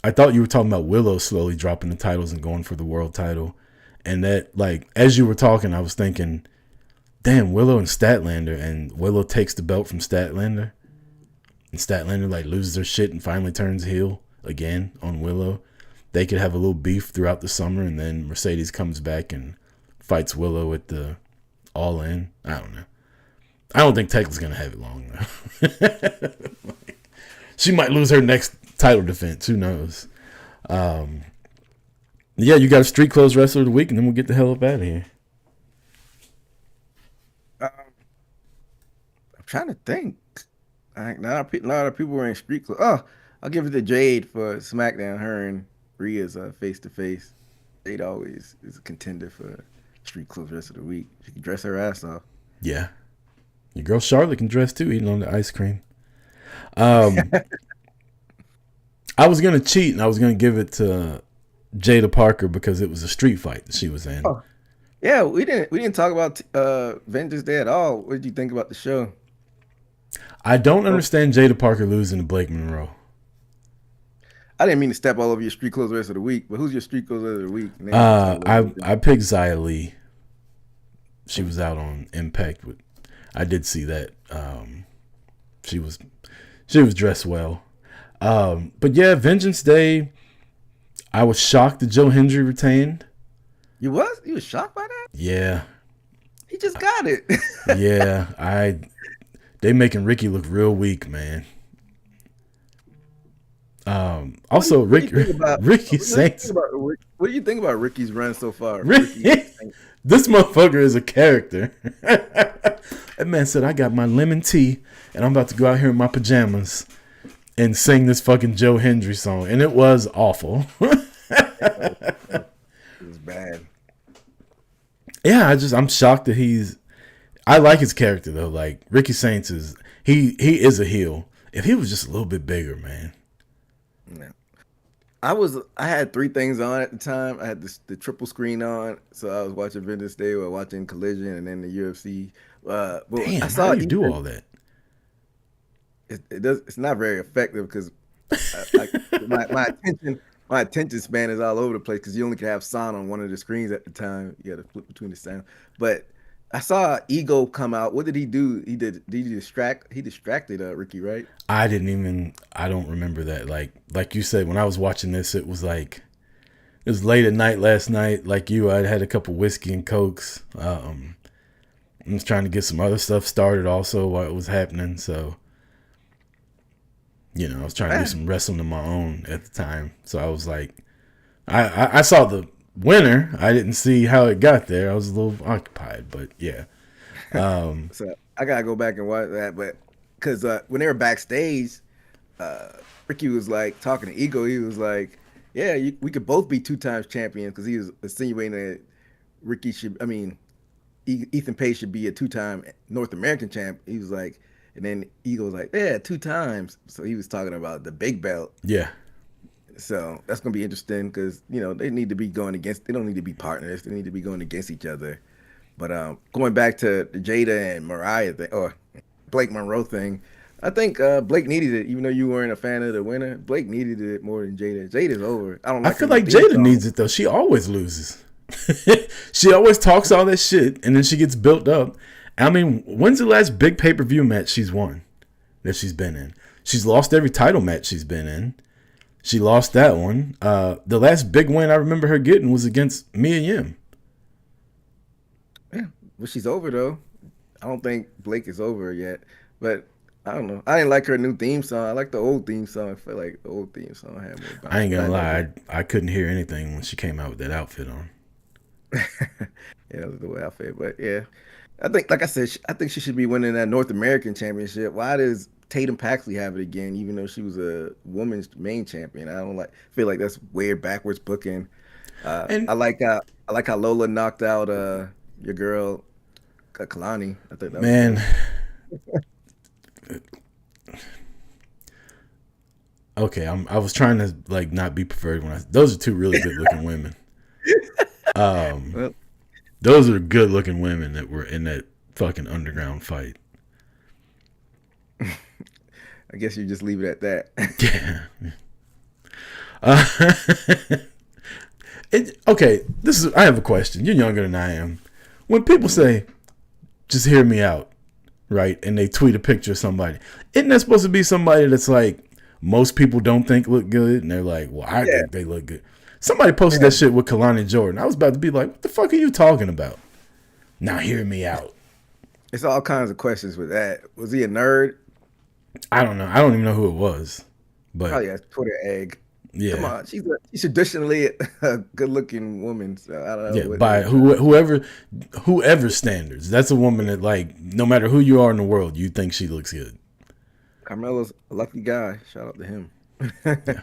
[SPEAKER 2] you were talking about Willow slowly dropping the titles and going for the world title. And that, like, as you were talking, I was thinking, damn, Willow and Statlander, and Willow takes the belt from Statlander. And Statlander, like, loses her shit and finally turns heel again on Willow. They could have a little beef throughout the summer, and then Mercedes comes back and fights Willow at the All In. I don't know. I don't think Tekla's going to have it long, though. She might lose her next title defense. Who knows? Yeah, you got a Street Clothes Wrestler of the Week, and then we'll get the hell up out of here.
[SPEAKER 3] I'm trying to think. I think a lot of people were in Street Clothes. Oh, I'll give it to Jade for SmackDown. Her and Rhea's face-to-face. Jade always is a contender for Street Clothes Wrestler of the Week. She can dress her ass off.
[SPEAKER 2] Yeah. Your girl Charlotte can dress too, eating on the ice cream. I was going to cheat, and I was going to give it to Jada Parker because it was a street fight that she was in.
[SPEAKER 3] Oh, yeah, we didn't talk about Vengeance Day at all. What did you think about the show?
[SPEAKER 2] I don't understand Jada Parker losing to Blake Monroe.
[SPEAKER 3] I didn't mean to step all over your Street Clothes Wrestler of the Week, but who's your Street Clothes Wrestler of the Week?
[SPEAKER 2] I picked Xia Li. She was out on Impact. I did see that. She was dressed well. But yeah, Vengeance Day. I was shocked that Joe Hendry retained.
[SPEAKER 3] You was shocked by that?
[SPEAKER 2] Yeah.
[SPEAKER 3] He just got it.
[SPEAKER 2] Yeah, they making Ricky look real weak, man. Also, Ricky Saints.
[SPEAKER 3] What do you think about Ricky's run so far?
[SPEAKER 2] This motherfucker is a character. That man said, I got my lemon tea, and I'm about to go out here in my pajamas and sing this fucking Joe Hendry song. And it was awful.
[SPEAKER 3] It was bad.
[SPEAKER 2] Yeah, I'm shocked that I like his character, though. Like, Ricky Saints he is a heel. If he was just a little bit bigger, man.
[SPEAKER 3] Yeah. I had three things on at the time. I had the triple screen on, so I was watching Vengeance Day while watching Collision and then the UFC. But
[SPEAKER 2] damn,
[SPEAKER 3] I saw
[SPEAKER 2] how do you do all that?
[SPEAKER 3] It's not very effective because my attention span is all over the place because you only can have sound on one of the screens at the time. You got to flip between the sound. But I saw Ego come out. What did he do? He distracted Ricky, right?
[SPEAKER 2] I don't remember that. Like you said, when I was watching this, it was late at night last night. Like you, I had a couple whiskey and cokes. I was trying to get some other stuff started also while it was happening. So, I was trying to do some wrestling of my own at the time. So I was like, I saw the winner. I didn't see how it got there. I was a little occupied, but yeah.
[SPEAKER 3] So I gotta go back and watch that, but because when they were backstage, Ricky was like talking to Ego. He was like, "Yeah, we could both be 2 times champions," because he was insinuating that Ethan Page should be a 2-time North American champ. He was like, and then Ego was like, "Yeah, 2 times." So he was talking about the big belt.
[SPEAKER 2] Yeah.
[SPEAKER 3] So that's gonna be interesting because they need to be going against. They don't need to be partners. They need to be going against each other. But going back to the Jada and Mariah thing, or Blake Monroe thing, I think Blake needed it. Even though you weren't a fan of the winner, Blake needed it more than Jada. Jada's over.
[SPEAKER 2] I feel like Jada needs it though. She always loses. She always talks all that shit, and then she gets built up. I mean, when's the last big pay-per-view match she's won that she's been in? She's lost every title match she's been in. She lost that one. The last big win I remember her getting was against Mia Yim.
[SPEAKER 3] Yeah, well, she's over though. I don't think Blake is over yet, but I don't know. I didn't like her new theme song. I like the old theme song. I feel like the old theme song had more bounce.
[SPEAKER 2] I ain't gonna lie. I couldn't hear anything when she came out with that outfit on.
[SPEAKER 3] Yeah, that was the way I feel. But yeah, I think, like I said, I think she should be winning that North American Championship. Why does Tatum Paxley have it again, even though she was a women's main champion? I don't feel like that's weird backwards booking.
[SPEAKER 2] And
[SPEAKER 3] I like how Lola knocked out your girl Kalani. I think that
[SPEAKER 2] man, okay, I was trying to like not be preferred when those are two really good looking women.
[SPEAKER 3] Well,
[SPEAKER 2] Those are good looking women that were in that fucking underground fight.
[SPEAKER 3] I guess you just leave it at that.
[SPEAKER 2] Yeah. Okay, I have a question. You're younger than I am. When people say, just hear me out, right? And they tweet a picture of somebody, isn't that supposed to be somebody that's like, most people don't think look good? And they're like, well, I think they look good. Somebody posted that shit with Kalani Jordan. I was about to be like, what the fuck are you talking about? Now hear me out.
[SPEAKER 3] It's all kinds of questions with that. Was he a nerd?
[SPEAKER 2] I don't know. I don't even know who it was. But
[SPEAKER 3] Oh yeah, Twitter egg.
[SPEAKER 2] yeah.
[SPEAKER 3] Come on, she's traditionally a good-looking woman. So I don't know.
[SPEAKER 2] Yeah, by whoever standards. That's a woman that, like, no matter who you are in the world, you think she looks good.
[SPEAKER 3] Carmelo's a lucky guy. Shout out to him.
[SPEAKER 2] Yeah.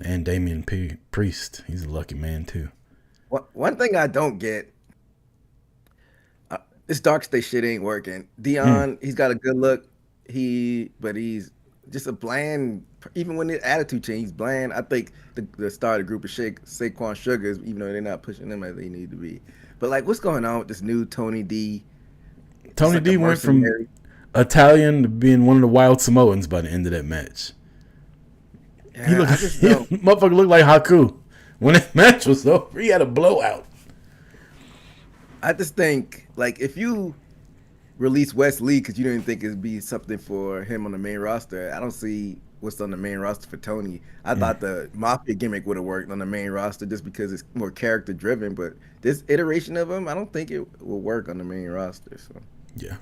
[SPEAKER 2] And Damian Priest, he's a lucky man too.
[SPEAKER 3] One thing I don't get, this dark state shit ain't working. Dion, he's got a good look. But he's just a bland. Even when the attitude change, he's bland. I think the star of the group is Saquon Sugars, even though they're not pushing them as they need to be. But like, what's going on with this new Tony D?
[SPEAKER 2] Tony D went from Italian to being one of the Wild Samoans by the end of that match.
[SPEAKER 3] Yeah,
[SPEAKER 2] Motherfucker looked like Haku. When that match was over, he had a blowout.
[SPEAKER 3] I just think, like, if you release Wes Lee because you didn't think it'd be something for him on the main roster, I don't see what's on the main roster for Tony. I thought the Mafia gimmick would have worked on the main roster just because it's more character driven, but this iteration of him, I don't think it will work on the main roster. So
[SPEAKER 2] yeah,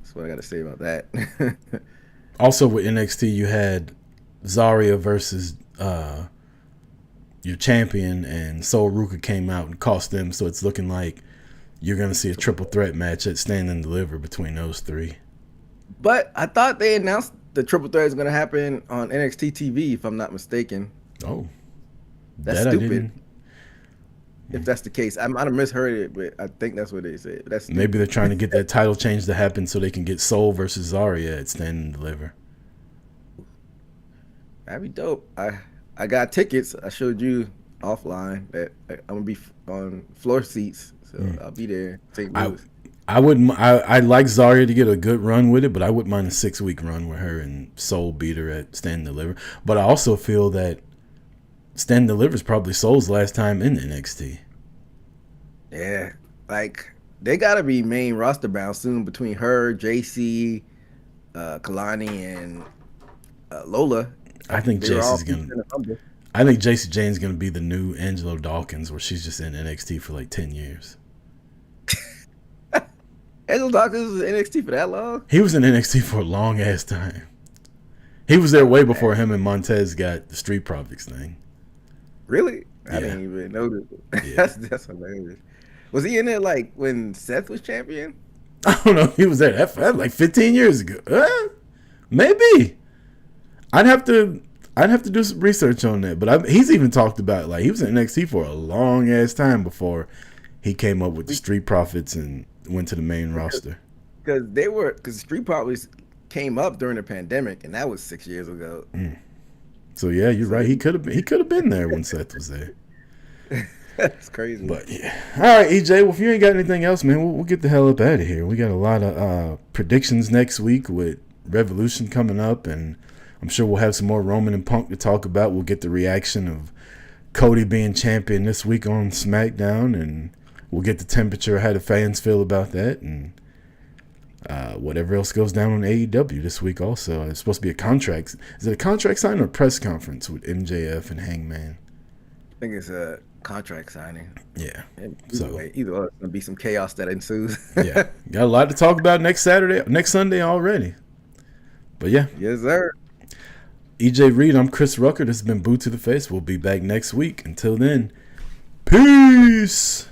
[SPEAKER 3] that's what I got to say about that.
[SPEAKER 2] Also with NXT, you had Zarya versus your champion, and Sol Rucker came out and cost them, so it's looking like you're going to see a triple threat match at Stand and Deliver between those three.
[SPEAKER 3] But I thought they announced the triple threat is going to happen on NXT TV, if I'm not mistaken.
[SPEAKER 2] Oh,
[SPEAKER 3] that's stupid. If that's the case, I might have misheard it, but I think that's what they said. That's stupid.
[SPEAKER 2] Maybe they're trying to get that title change to happen so they can get Sol versus Zarya at Stand and Deliver.
[SPEAKER 3] That'd be dope. I got tickets. I showed you offline that I'm gonna be on floor seats, so I'll be there. St. Louis.
[SPEAKER 2] I'd like Zarya to get a good run with it, but I wouldn't mind a 6-week run with her and Sol beat her at Stand and Deliver. But I also feel that Stand and Deliver is probably Sol's last time in NXT.
[SPEAKER 3] Yeah, like they gotta be main roster bound soon between her, JC, Kalani, and Lola.
[SPEAKER 2] I think Jacy Jane's gonna be the new Angelo Dawkins, where she's just in NXT for like 10 years.
[SPEAKER 3] Angelo Dawkins was in NXT for that long?
[SPEAKER 2] He was in NXT for a long ass time. He was there way before him and Montez got the Street Profits thing.
[SPEAKER 3] Really?
[SPEAKER 2] Yeah.
[SPEAKER 3] I didn't even notice.
[SPEAKER 2] Yeah.
[SPEAKER 3] That's hilarious. Was he in there like when Seth was champion?
[SPEAKER 2] I don't know. He was there. That like 15 years ago. Maybe. I'd have to do some research on that. But he's even talked about, like, he was in NXT for a long ass time before he came up with the Street Profits and went to the main roster.
[SPEAKER 3] Because Street Profits came up during the pandemic, and that was 6 years ago.
[SPEAKER 2] So yeah, you're right. He could have been there when Seth was there.
[SPEAKER 3] That's crazy.
[SPEAKER 2] But yeah. All right, EJ. Well, if you ain't got anything else, man, we'll get the hell up out of here. We got a lot of predictions next week with Revolution coming up, and I'm sure we'll have some more Roman and Punk to talk about. We'll get the reaction of Cody being champion this week on SmackDown, and we'll get the temperature, how the fans feel about that, and whatever else goes down on AEW this week also. It's supposed to be a contract. Is it a contract sign or a press conference with MJF and Hangman?
[SPEAKER 3] I think it's a contract signing.
[SPEAKER 2] Yeah.
[SPEAKER 3] Either way, it's going to be some chaos that ensues.
[SPEAKER 2] Yeah. Got a lot to talk about next Sunday already. But yeah.
[SPEAKER 3] Yes, sir.
[SPEAKER 2] EJ Reed, I'm Chris Rucker. This has been Boot to the Face. We'll be back next week. Until then, peace.